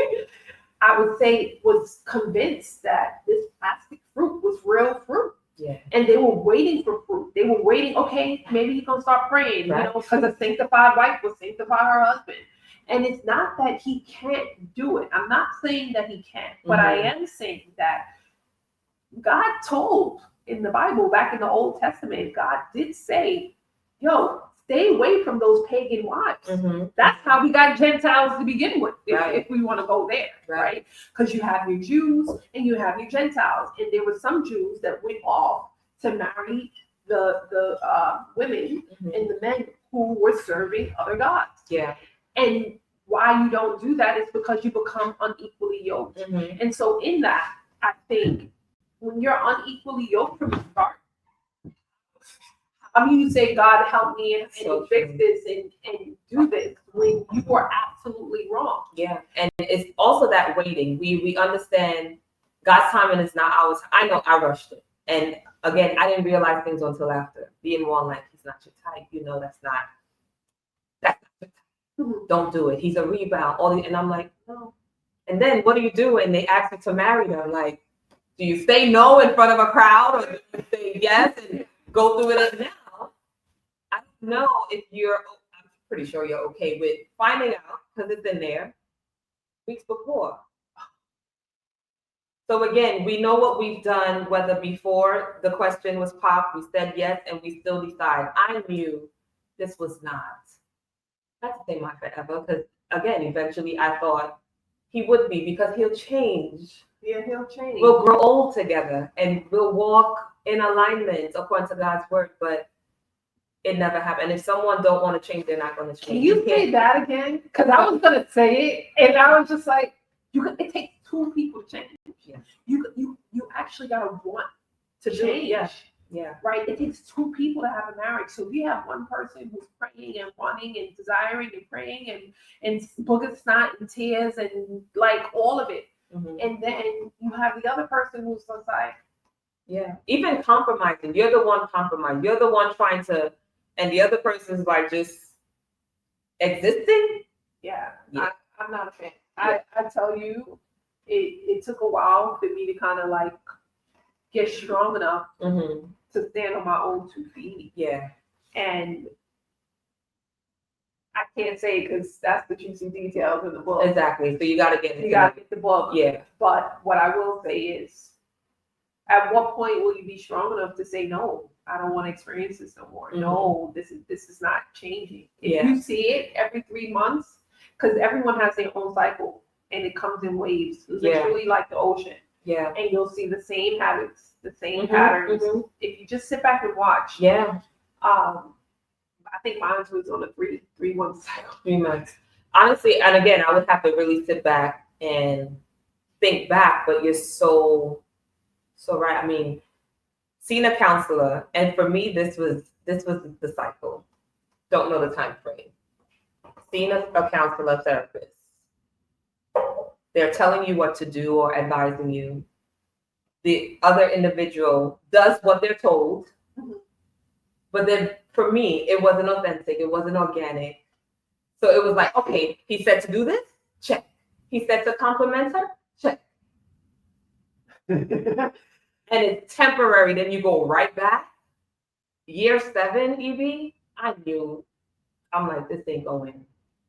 I would say was convinced that this plastic fruit was real fruit. Yeah. And they were waiting for fruit. They were waiting, okay, maybe he's going to start praying, right, because a sanctified wife will sanctify her husband. And it's not that he can't do it. I'm not saying that he can't, but I am saying that God told in the Bible, back in the Old Testament, God did say, yo, stay away from those pagan wives. Mm-hmm. That's how we got Gentiles to begin with, if we want to go there, right? Because you have your Jews and you have your Gentiles. And there were some Jews that went off to marry the women and the men who were serving other gods. Yeah. And why you don't do that is because you become unequally yoked. Mm-hmm. And so in that, I think when you're unequally yoked from the start, I mean, you say, God, help me and fix this and do this when you are absolutely wrong. Yeah. And it's also that waiting. We understand God's timing is not ours. I know I rushed it. And again, I didn't realize things until after. Being more like, he's not your type. That's not your type. Don't do it. He's a rebound. And I'm like, no. And then what do you do? And they ask you to marry them. Like, do you say no in front of a crowd, or do you say yes and go through it now? I don't know if I'm pretty sure you're okay with finding out, because it's in there weeks before. So again, we know what we've done, whether before the question was popped, we said yes, and we still decide. I knew this was not. That's the thing, my forever, because again, eventually I thought he would be, because he'll change. Yeah, he'll change. We'll grow old together and we'll walk in alignment according to God's word, but it never happened. And if someone don't want to change, they're not going to change. Can you say that again? Because I was going to say it, and I was just like, it takes two people to change. Yeah. You actually got to want to change. Yeah. Yeah. Right? It takes two people to have a marriage. So if you have one person who's praying and wanting and desiring and praying and book of snot and tears and like all of it, and then you have the other person who's just like, yeah, even compromising. You're the one compromising. You're the one trying to, and the other person's like just existing. yeah, Yeah. I'm not a fan. Yeah. I tell you, it took a while for me to kind of like get strong enough to stand on my own 2 feet. Yeah. And I can't say because that's the juicy details in the book. Exactly. So you got to get the book. Yeah. But what I will say is, at what point will you be strong enough to say no? I don't want to experience this no more. No, this is not changing. If you see it every 3 months, because everyone has their own cycle and it comes in waves, literally like the ocean. Yeah. And you'll see the same habits, the same patterns. If you just sit back and watch. Yeah. I think mine was on a 3-month cycle. 3 months. Honestly, and again, I would have to really sit back and think back, but you're so right. I mean, seeing a counselor, and for me, this was the cycle. Don't know the time frame. Seeing a counselor, therapist. They're telling you what to do or advising you. The other individual does what they're told. But then for me, it wasn't authentic. It wasn't organic. So it was like, okay, he said to do this? Check. He said to compliment her? Check. And it's temporary. Then you go right back. Year 7, Evie, I knew. I'm like, this ain't going.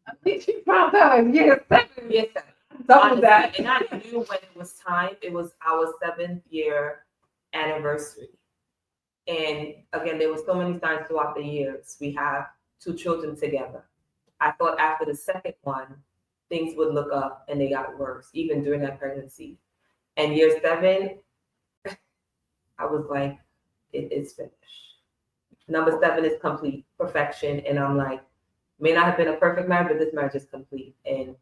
I think you found out in year 7. Year 7. Double that. And I knew when it was time. It was our 7th year anniversary. And again, there were so many signs throughout the years. We have 2 children together. I thought after the second one, things would look up, and they got worse, even during that pregnancy. And year 7, I was like, it is finished. Number 7 is complete perfection. And I'm like, may not have been a perfect marriage, but this marriage is complete. And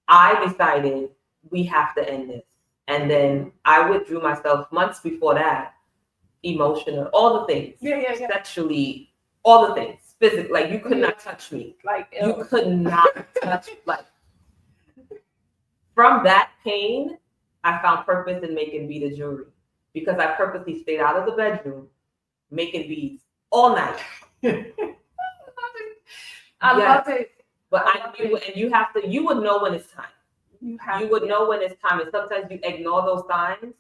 I decided we have to end this. And then I withdrew myself months before that, emotional, all the things. Yeah. Sexually, all the things. Physically, like you could not touch me. Like you could not touch, like from that pain, I found purpose in making beaded jewelry. Because I purposely stayed out of the bedroom making beads all night. I love it. But I knew, and you would know when it's time. You would know when it's time. And sometimes you ignore those signs.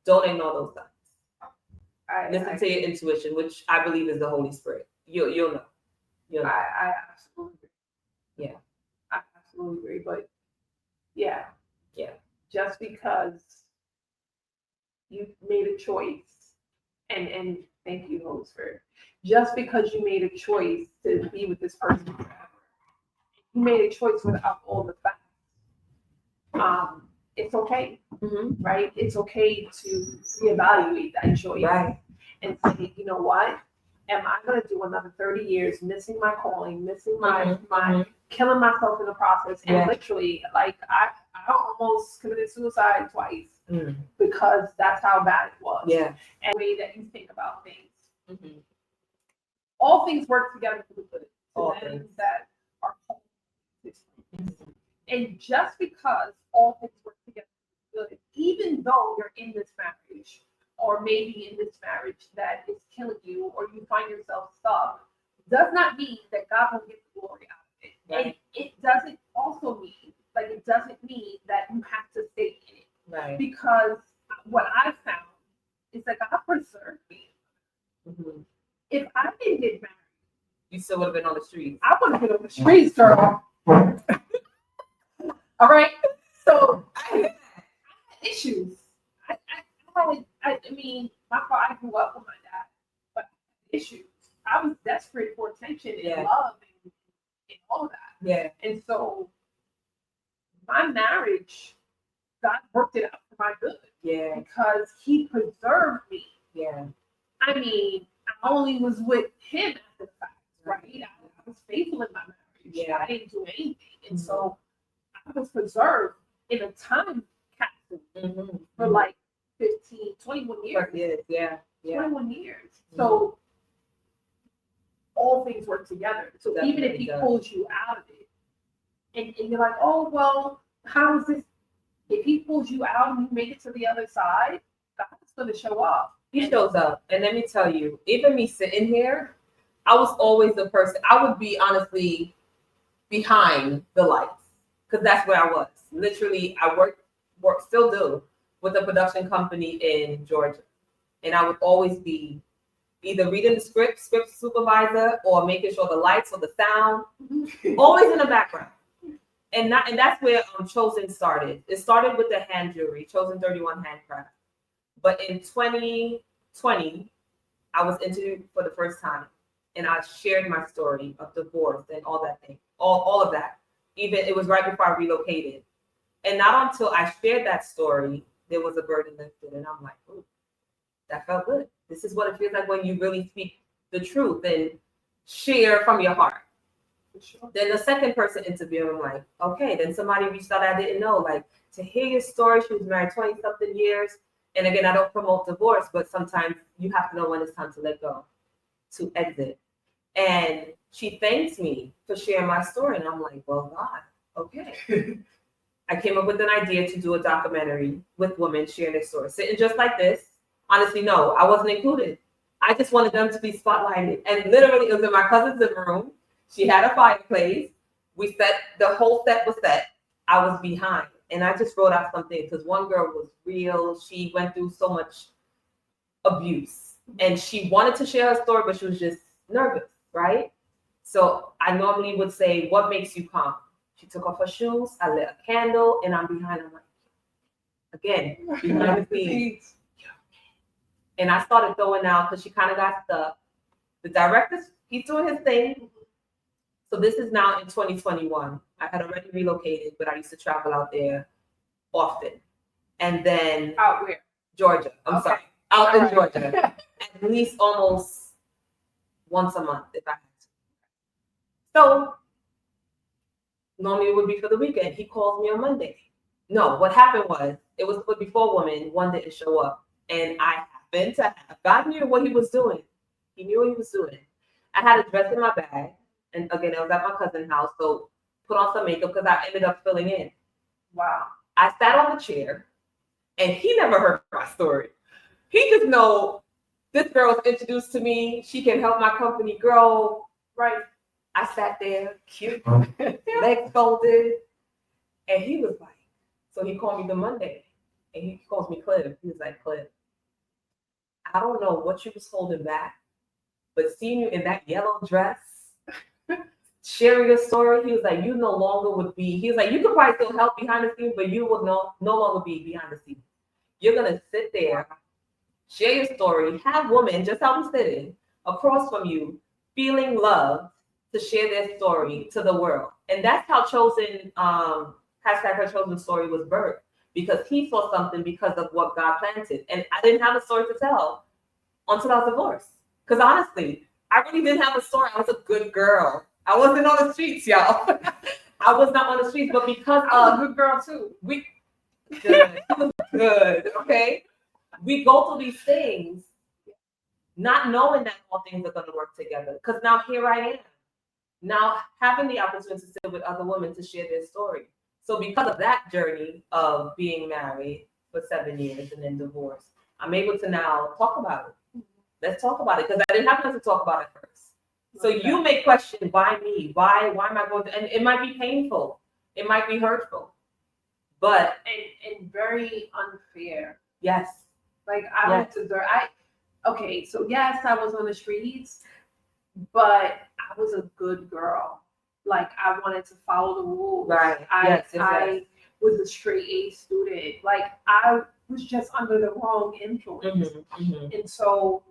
Don't ignore those signs. Listen to your intuition, which I believe is the Holy Spirit. You'll know. I absolutely agree. Yeah. I absolutely agree. But yeah. Just because you made a choice, and thank you, Holy Spirit. Just because you made a choice to be with this person forever, you made a choice without all the facts. It's okay, right? It's okay to reevaluate that choice, right? And say, you know what? Am I going to do another 30 years missing my calling, missing my killing myself in the process? And literally, like I almost committed suicide twice because that's how bad it was. Yeah. And the way that you think about things. All things work together for the good. All things things that are called. And just because all things work together for the good, even though you're in this marriage, or maybe in this marriage that is killing you, or you find yourself stuck, does not mean that God will get the glory out of it. Right. And it doesn't also mean, it doesn't mean that you have to stay in it. Right. Because what I found is that God preserved me. If I didn't get married, you still would have been on the streets. I would have been on the streets, girl. All right. So I had issues. I mean, I grew up with my dad, but issues. I was desperate for attention and love and all that. Yeah. And so my marriage, God worked it out for my good. Yeah. Because He preserved me. Yeah. I mean, I only was with Him after the fact, right? I was faithful in my marriage. Yeah. I didn't do anything. And so I was preserved in a time capsule for 15, 21 years. Yeah. Yeah. 21 years. So all things work together. So even if he pulls you out of it, and you're like, oh, well, how is this? If he pulls you out and you make it to the other side, God's going to show up. He shows up. And let me tell you, even me sitting here, I was always the person, I would be honestly behind the lights because that's where I was. Literally, I work, still do, with a production company in Georgia. And I would always be either reading the script supervisor, or making sure the lights or the sound, always in the background. And that's where Chosen started. It started with the hand jewelry, Chosen 31 handcraft. But in 2020, I was interviewed for the first time, and I shared my story of divorce and all that thing, all of that. Even it was right before I relocated. And not until I shared that story, there was a burden lifted, and I'm like, ooh, that felt good. This is what it feels like when you really speak the truth and share from your heart. Sure. Then the second person interviewed, I'm like, okay, then somebody reached out I didn't know, like, to hear your story. She was married 20 something years. And again, I don't promote divorce, but sometimes you have to know when it's time to let go, to exit. And she thanks me for sharing my story. And I'm like, well, God, okay. I came up with an idea to do a documentary with women sharing their stories. Sitting just like this. Honestly, no, I wasn't included. I just wanted them to be spotlighted. And literally, it was in my cousin's living room. She had a fireplace. The whole set was set. I was behind. And I just wrote out something because one girl was real. She went through so much abuse. And she wanted to share her story, but she was just nervous, right? So I normally would say, what makes you calm? She took off her shoes. I lit a candle, and I'm behind. I'm like, again, behind the scenes. And I started throwing out because she kind of got stuck. The director, he's doing his thing. So this is now in 2021. I had already relocated, but I used to travel out there often. And then out where? Georgia. I'm sorry. Out in Georgia. At least almost once a month if I had to. So normally it would be for the weekend. He calls me on Monday. No, what happened was it was for before women. One didn't show up. And I happened to have, God knew what he was doing. He knew what he was doing. I had a dress in my bag. And again, I was at my cousin's house. So put on some makeup because I ended up filling in. Wow. I sat on the chair and he never heard my story. He just know this girl was introduced to me. She can help my company grow. Right. I sat there, cute, legs folded. And he was like, so he called me the Monday. And he calls me Cliff. He was like, Cliff, I don't know what you was holding back, but seeing you in that yellow dress, sharing your story, he was like, you no longer would be, he was like, you could probably still help behind the scenes, but you would no longer be behind the scenes. You're going to sit there, share your story, have women, just how I'm sitting, across from you, feeling love to share their story to the world. And that's how Chosen, hashtag Her Chosen Story was birthed. Because he saw something because of what God planted. And I didn't have a story to tell until I was divorced. Because honestly, I really didn't have a story. I was a good girl. I wasn't on the streets, y'all. I was not on the streets, but because I was a good girl too. Good, okay? We go through these things not knowing that all things are going to work together. Because now here I am. Now having the opportunity to sit with other women to share their story. So because of that journey of being married for 7 years and then divorced, I'm able to now talk about it. Let's talk about it because I didn't have enough to talk about it first. So you may question, why me? Why am I going to? And it might be painful. It might be hurtful. But and very unfair. Yes. Like I don't deserve. Okay, so yes, I was on the streets, but I was a good girl. Like I wanted to follow the rules. Right. I was a straight A student. Like I was just under the wrong influence. And so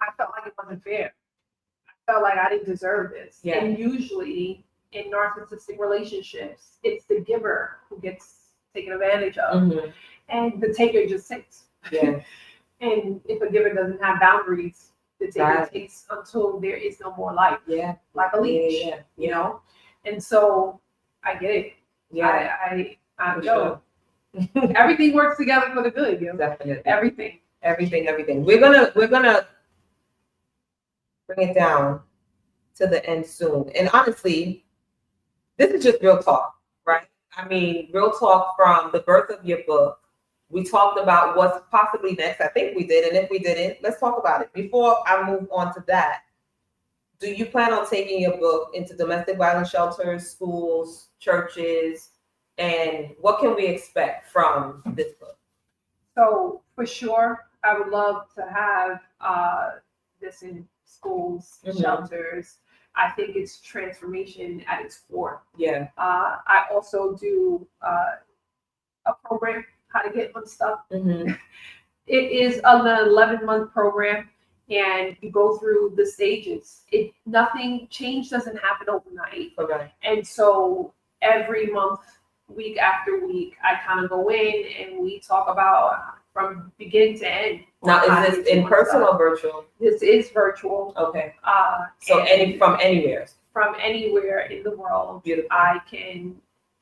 I felt like it wasn't fair. I felt like I didn't deserve this. Yeah. And usually in narcissistic relationships, it's the giver who gets taken advantage of. And the taker just takes. Yeah. And if a giver doesn't have boundaries, the taker takes until there is no more life. Yeah. Like a leech. Yeah. You know? And so I get it. Yeah. I know. Sure. Everything works together for the good, you know? Definitely. Everything. Everything. We're gonna bring it down to the end soon. And honestly, this is just real talk, right? I mean, real talk from the birth of your book. We talked about what's possibly next. I think we did. And if we didn't, let's talk about it. Before I move on to that, do you plan on taking your book into domestic violence shelters, schools, churches? And what can we expect from this book? So for sure, I would love to have this in schools, shelters. I think it's transformation at its core. Yeah. I also do a program, How to Get Unstuck. Mm-hmm. It is an 11-month program, and you go through the stages. Change doesn't happen overnight. Okay. And so every month, week after week, I kind of go in and we talk about from beginning to end. Now, is this in person or virtual? This is virtual. Okay. So from anywhere? From anywhere in the world. Beautiful. I can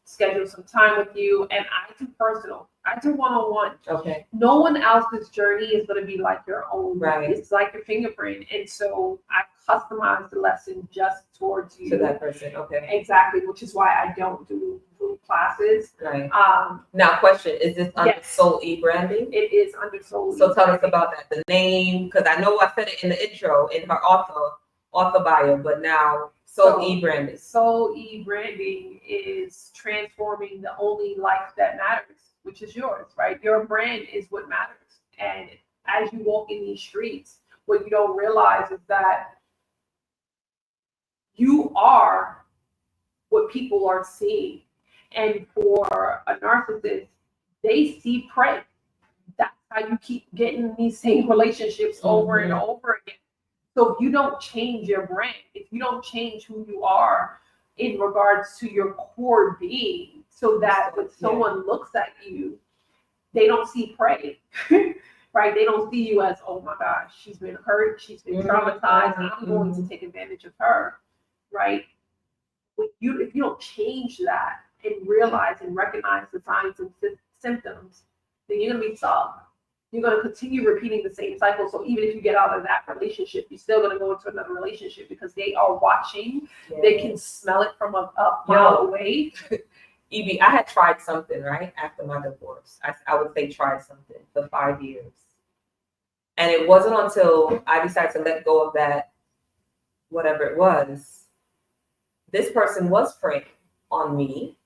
schedule some time with you, and I do personal. I do one-on-one. Okay. No one else's journey is going to be like your own. Right. It's like your fingerprint. And so I customize the lesson just towards you. To that person. Okay. Exactly, which is why I don't do group classes. Right. Now, question, is this under Soul E branding? It is under Soul E. So tell us about that. The name, because I know I said it in the intro, in her author bio, but now Soul E branding. Soul E branding is transforming the only life that matters, which is yours, right? Your brand is what matters. And as you walk in these streets, what you don't realize is that you are what people are seeing. And for a narcissist, they see prey. That's how you keep getting these same relationships over and over again. So if you don't change your brand, if you don't change who you are in regards to your core being, so that when someone looks at you, they don't see prey, right? They don't see you as, oh my gosh, she's been hurt, she's been traumatized, and I'm going to take advantage of her, right? If you don't change that and realize and recognize the signs and symptoms, then you're going to be stuck. You're going to continue repeating the same cycle. So even if you get out of that relationship, you're still going to go into another relationship because they are watching. Yeah. They can smell it from a mile away. Evie, I had tried something, right? After my divorce. I would say tried something for 5 years. And it wasn't until I decided to let go of that, whatever it was, this person was preying on me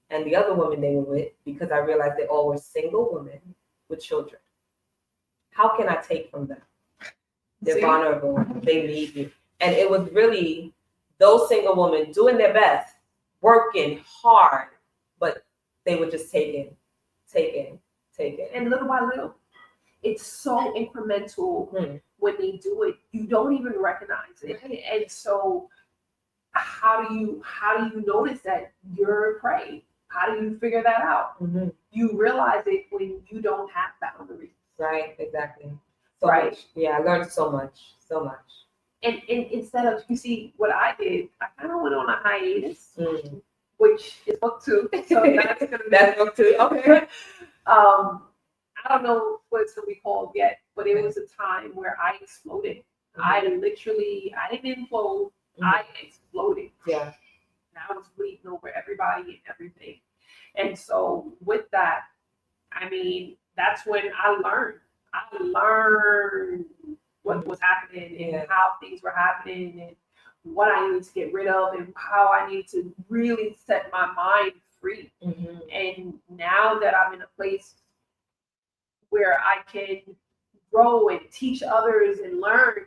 and the other women they were with, because I realized they all were single women with children. How can I take from them? They're vulnerable. They need me. And it was really those single women doing their best, working hard, but they were just taking. And little by little, it's so incremental when they do it. You don't even recognize it. And so how do you notice that you're prey? How do you figure that out? You realize it when you don't have boundaries. Right, exactly. So much. Yeah, I learned so much. And instead of, you see, what I did, I kind of went on a hiatus, which is book 2. So that's book 2. Okay. I don't know what it's going to be called yet, but it was a time where I exploded. I didn't implode. I exploded. Yeah. And I was bleeding over everybody and everything. And so with that, I mean, that's when I learned what was happening and how things were happening and what I needed to get rid of and how I need to really set my mind free. And now that I'm in a place where I can grow and teach others and learn,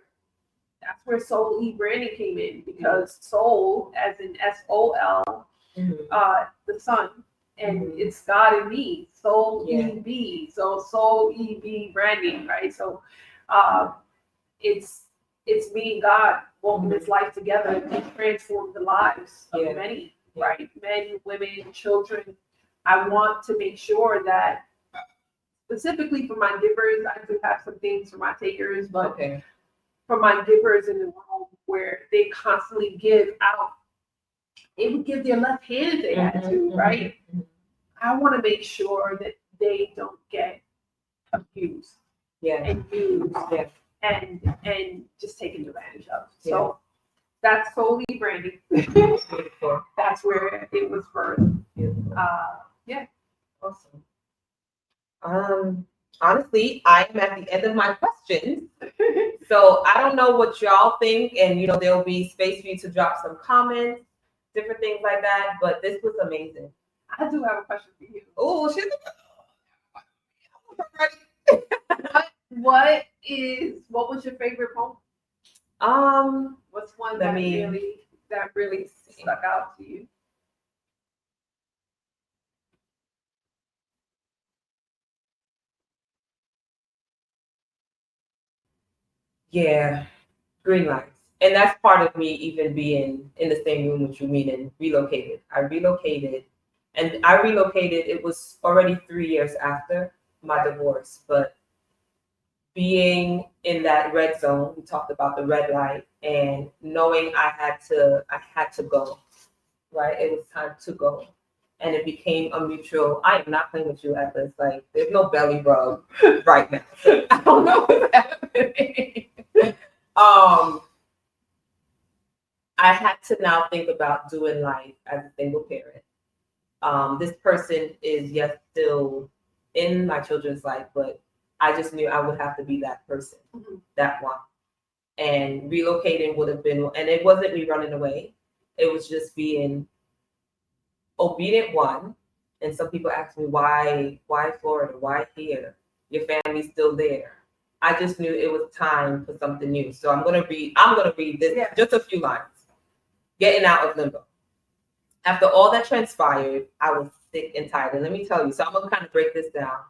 that's where Soul E branding came in, because soul, as in SOL, the sun, and it's God in me, Soul EB, so Soul EB branding, right? So it's me and God walking this life together to transform the lives of many, right? Men, women, children. I want to make sure that, specifically for my givers, I do have some things for my takers, but for my givers in the world where they constantly give out, it would give their left hand if they had to, right? I want to make sure that they don't get abused. and used and just taken advantage of. So that's totally Brandy. That's where it was birthed. Awesome. Honestly, I am at the end of my questions. So I don't know what y'all think, and there'll be space for you to drop some comments, different things like that. But this was amazing. I do have a question for you. Oh, shit. What was your favorite poem? What's one that really stuck out to you? Yeah, green lights. And that's part of me even being in the same room with you, meaning relocated. And I relocated, it was already 3 years after my divorce, but being in that red zone, we talked about the red light, and knowing I had to go, right? It was time to go. And it became a mutual, I am not playing with you, Atlas. Like, there's no belly rub right now. I don't know what's happening. I had to now think about doing life as a single parent. This person is still in my children's life, but I just knew I would have to be that person, that one. And relocating would have been, and it wasn't me running away. It was just being obedient one. And some people ask me, why Florida? Why here? Your family's still there. I just knew it was time for something new. So I'm gonna read this, just a few lines. Getting out of limbo. After all that transpired, I was sick and tired. And let me tell you, so I'm gonna kind of break this down.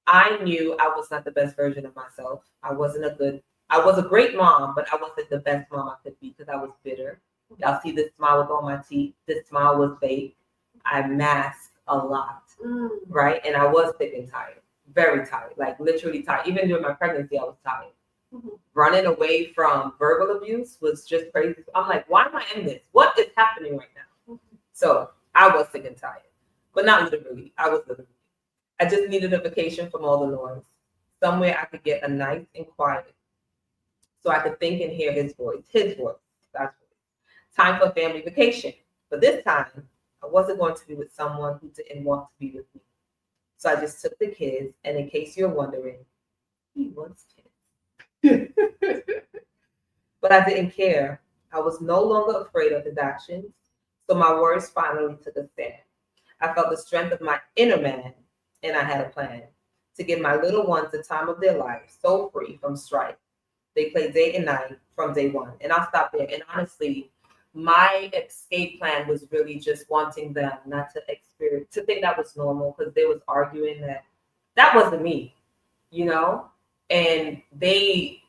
I knew I was not the best version of myself. I was a great mom, but I wasn't the best mom I could be because I was bitter. Y'all see this smile with all my teeth. This smile was fake. I masked a lot, right? And I was sick and tired, very tired, like literally tired. Even during my pregnancy, I was tired. Running away from verbal abuse was just crazy. I'm like, why am I in this? What is happening right now? So I was sick and tired, but not literally. I was literally. I just needed a vacation from all the noise. Somewhere I could get a nice and quiet so I could think and hear his voice, God's voice. Time for a family vacation. But this time, I wasn't going to be with someone who didn't want to be with me. So I just took the kids, and in case you're wondering, he was kids. But I didn't care. I was no longer afraid of his actions. So my words finally took a stand. I felt the strength of my inner man, and I had a plan to give my little ones the time of their life, so free from strife. They play day and night from day one. And I'll stop there. And honestly, my escape plan was really just wanting them not to experience, to think that was normal, because they was arguing that wasn't me, and I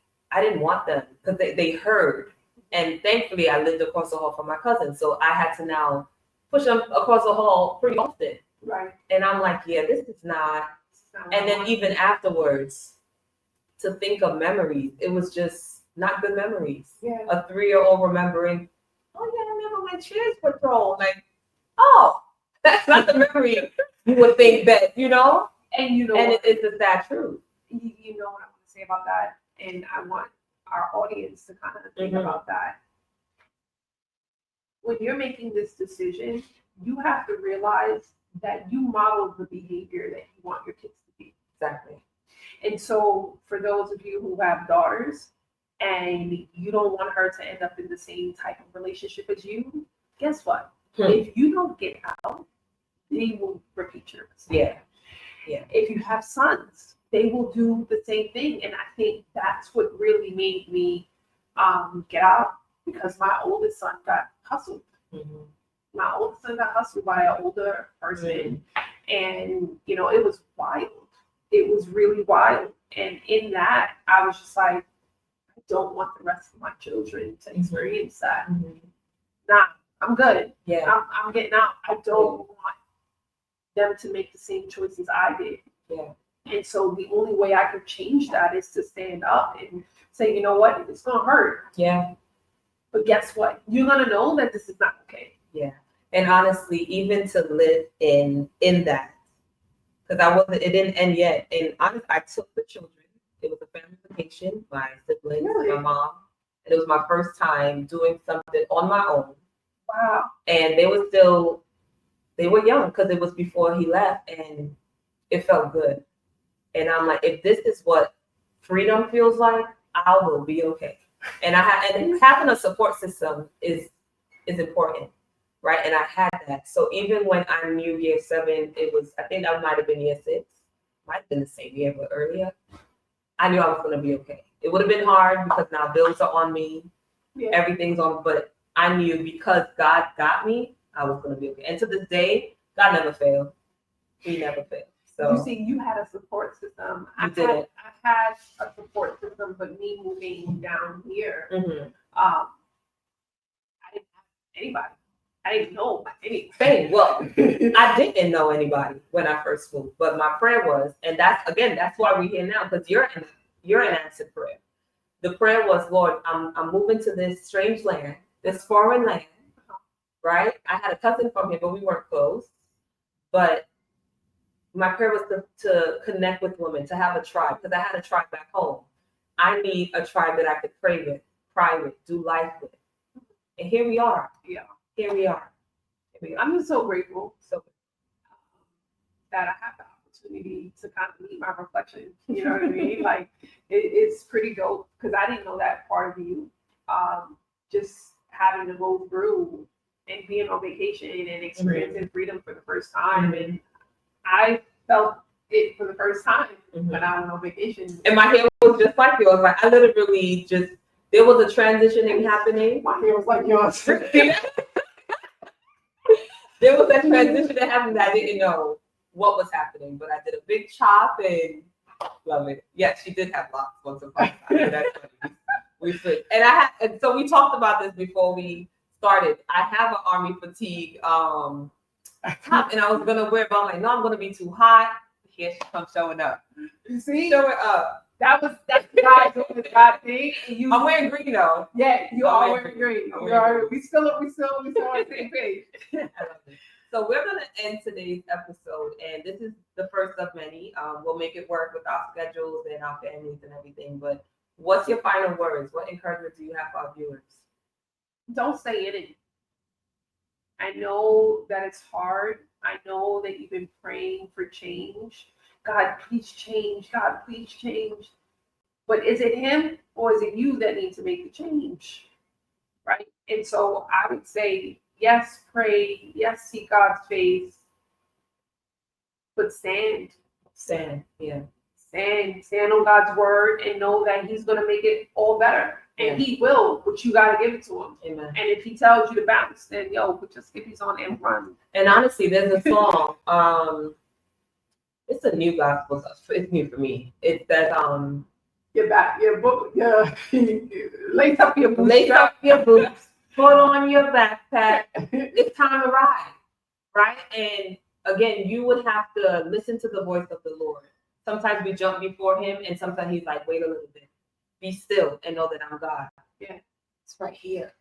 didn't want them because they heard. And thankfully, I lived across the hall from my cousin. So I had to now push them across the hall pretty often. Right. And I'm like, this is not. And then even afterwards, to think of memories, it was just not good memories. Yeah. A 3-year-old remembering, oh yeah, I remember when chairs were thrown. Like, oh, that's not the memory you would think that, And it's a sad truth. You know what I want to say about that, and I want our audience to kind of think about that. When you're making this decision, you have to realize that you model the behavior that you want your kids to be. Exactly. And so for those of you who have daughters and you don't want her to end up in the same type of relationship as you, guess what? If you don't get out, they will repeat your mistake. Yeah. If you have sons, they will do the same thing. And I think that's what really made me get out, because my oldest son got hustled. My oldest son got hustled by an older person. And, it was wild. It was really wild. And in that, I was just like, I don't want the rest of my children to experience that. Nah, I'm good. Yeah. I'm getting out. I don't want them to make the same choices I did. Yeah. And so the only way I could change that is to stand up and say, you know what, it's gonna hurt. Yeah. But guess what? You're gonna know that this is not okay. Yeah. And honestly, even to live in that, because it didn't end yet. And honestly, I took the children. It was a family vacation. My siblings, Really? my mom, and it was my first time doing something on my own. Wow. And they were young because it was before he left, and it felt good. And I'm like, if this is what freedom feels like, I will be okay. And and having a support system is important, right? And I had that. So even when I knew year 7, I think that might have been year 6, might have been the same year, but earlier, I knew I was going to be okay. It would have been hard because now bills are on me, everything's on, but I knew because God got me, I was going to be okay. And to this day, God never failed. He never failed. So you see, you had a support system. I had a support system, but me moving down here, I didn't have anybody. I didn't know anybody. Well, I didn't know anybody when I first moved, but my prayer was, and that's why we're here now, because you're an answered prayer. The prayer was, Lord, I'm moving to this strange land, this foreign land, right? I had a cousin from here, but we weren't close. But my prayer was to connect with women, to have a tribe, because I had a tribe back home. I need a tribe that I could pray with, cry with, do life with. And here we are. Yeah. Here we are. I'm just so grateful that I have the opportunity to kind of meet my reflection. You know what I mean? Like, it's pretty dope because I didn't know that part of you. Just having to go through and being on vacation and experiencing freedom for the first time. And I felt it for the first time when I went on vacation. And my hair was just like yours. Like, I literally there was a transitioning happening. My hair was like yours. There was that transition that happened that I didn't know what was happening, but I did a big chop and love it. Yeah, she did have locks once upon a time. That's funny. We switched. And so we talked about this before we started. I have an army fatigue top, and I was gonna wear it, but I'm like, no, I'm gonna be too hot. Here she comes showing up. You see? Showing up. That's God doing the God thing. I'm wearing green though. Yeah, you are wearing green. We still on the same page. I love it. So we're gonna end today's episode, and this is the first of many. We'll make it work with our schedules and our families and everything. But what's your final words? What encouragement do you have for our viewers? Don't stay in it. I know that it's hard. I know that you've been praying for change. God, please change. God, please change. But is it him or is it you that need to make the change? Right? And so I would say, yes, pray. Yes, seek God's face. But stand. Yeah. Stand on God's word and know that he's going to make it all better. And he will, but you got to give it to him. Amen. And if he tells you to bounce, then put your skippies on and run. And honestly, there's a song. It's a new gospel song. It's new for me. It says, lace up your boots. Lace up your boots. Put on your backpack. It's time to ride, right? And again, you would have to listen to the voice of the Lord. Sometimes we jump before him, and sometimes he's like, wait a little bit. Be still and know that I'm God. Yeah. It's right here.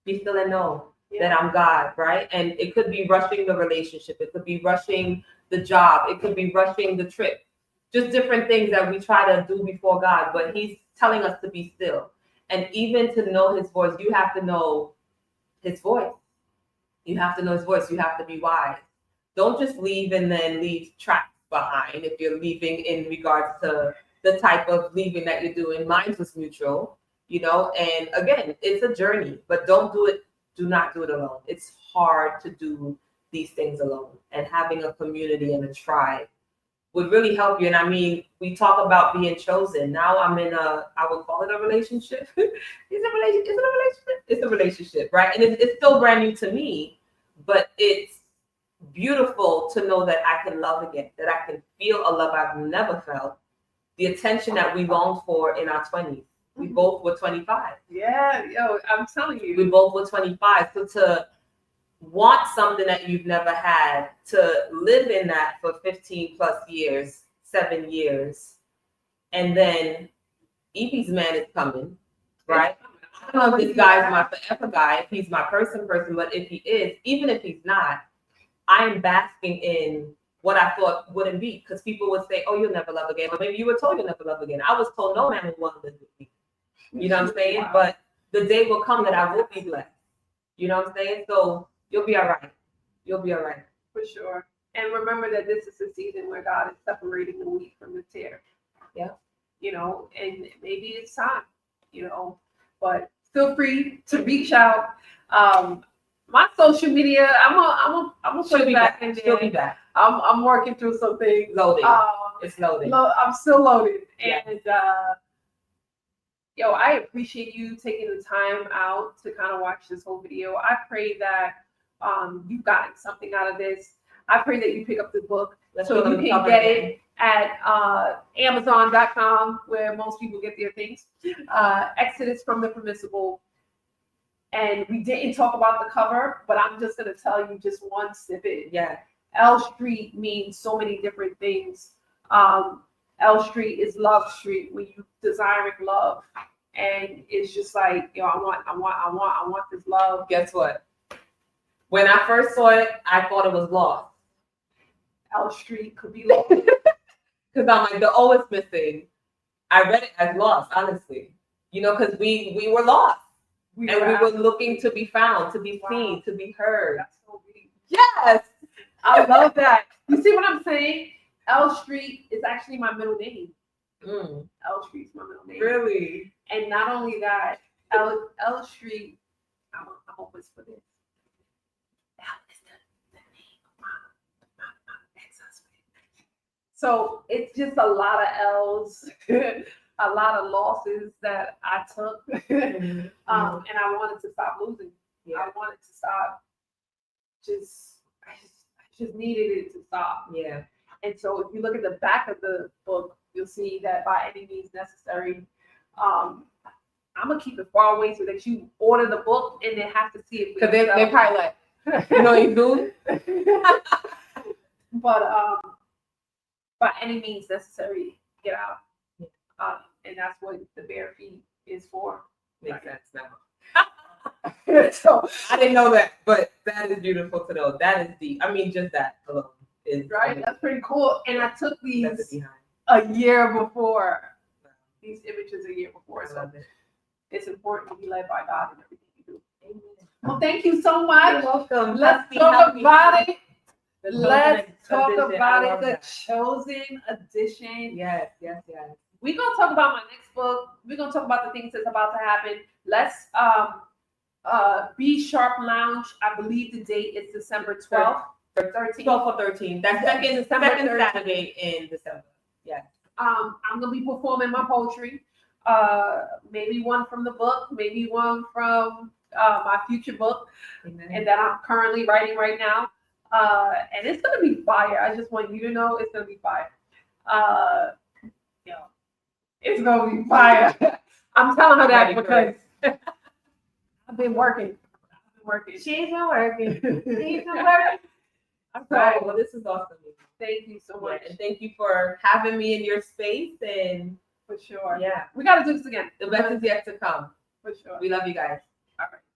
Be still and know that I'm God, right? And it could be rushing the relationship. It could be rushing the job. It could be rushing the trip. Just different things that we try to do before God. But he's telling us to be still. And even to know his voice, you have to know his voice. You have to know his voice. You have to be wise. Don't just leave and then leave tracks behind if you're leaving in regards to the type of leaving that you're doing. Mine was mutual, and again, it's a journey, but do not do it alone. It's hard to do these things alone, and having a community and a tribe would really help you. And I mean, we talk about being chosen. Now I'm in I would call it a relationship. It's a relationship, right? And it's still brand new to me, but it's beautiful to know that I can love again, that I can feel a love I've never felt. The attention that we longed for in our 20s. We both were 25. Yeah, I'm telling you. We both were 25. So to want something that you've never had, to live in that for 15 plus years, 7 years, and then Evie's man is coming, right? I don't know if this guy's my forever guy, if he's my person, but if he is, even if he's not, I am basking in what I thought wouldn't be. Because people would say, oh, you'll never love again. Or maybe you were told you'll never love again. I was told no man will want to live with me. You know what I'm saying? Wow. But the day will come that I will be blessed. You know what I'm saying? So you'll be all right. You'll be all right. For sure. And remember that this is a season where God is separating the wheat from the tare. Yeah. You know, and maybe it's time, you know, but feel free to reach out. My social media, I'm gonna put it back in there. She'll be back. I'm working through some things. Loading. It's loading. I'm still loaded. Yeah. And yo, I appreciate you taking the time out to kind of watch this whole video. I pray that you've gotten something out of this. I pray that you pick up the book so you can get it at Amazon.com, where most people get their things. Exodus from the Permissible. And we didn't talk about the cover, but I'm just going to tell you just one snippet. Yeah. L Street means so many different things. L Street is love street, when you desiring love. And it's just like, yo, I want this love. Guess what? When I first saw it, I thought it was lost. L Street could be lost. Because I'm like, the O is missing. I read it as lost, honestly. You know, because we were lost. We were looking to be found, to be seen, to be heard. That's so deep. Yes. I love that. You see what I'm saying? L Street is actually my middle name. L Street's my middle name. Really? And not only that, L Street, I'm gonna whisper this. L is the name of my ex-husband. So it's just a lot of L's, a lot of losses that I took. And I wanted to stop losing. Yeah. I wanted to stop. I just needed it to stop. Yeah. And so if you look at the back of the book, you'll see that by any means necessary. I'm gonna keep it far away so that you order the book and then have to see it. Because they probably like, you know, you do. But by any means necessary, get out. And that's what the bare feet is for. Makes sense now. So I didn't know that, but that is beautiful to know. That is deep. I mean, just that alone is right. That's pretty cool. And I took these a year before. These images a year before. So it's important to be led by God in everything you do. Amen. Well, thank you so much. You're welcome. Let's talk about it. Let's talk about it. The chosen edition. Yes. We're gonna talk about my next book. We're gonna talk about the things that's about to happen. Let's Be Sharp Lounge. I believe the date is December 12th or 13th. 12th or 13th. That's second Saturday in December. Yeah. I'm gonna be performing my poetry. Maybe one from the book, maybe one from my future book, and that I'm currently writing right now. And it's gonna be fire. I just want you to know it's gonna be fire. It's gonna be fire. I'm telling her that because I've been working. She's been working. Right. Well, this is awesome. Thank you so much. And thank you for having me in your space. And for sure. Yeah. We got to do this again. The best is yet to come. For sure. We love you guys. All right.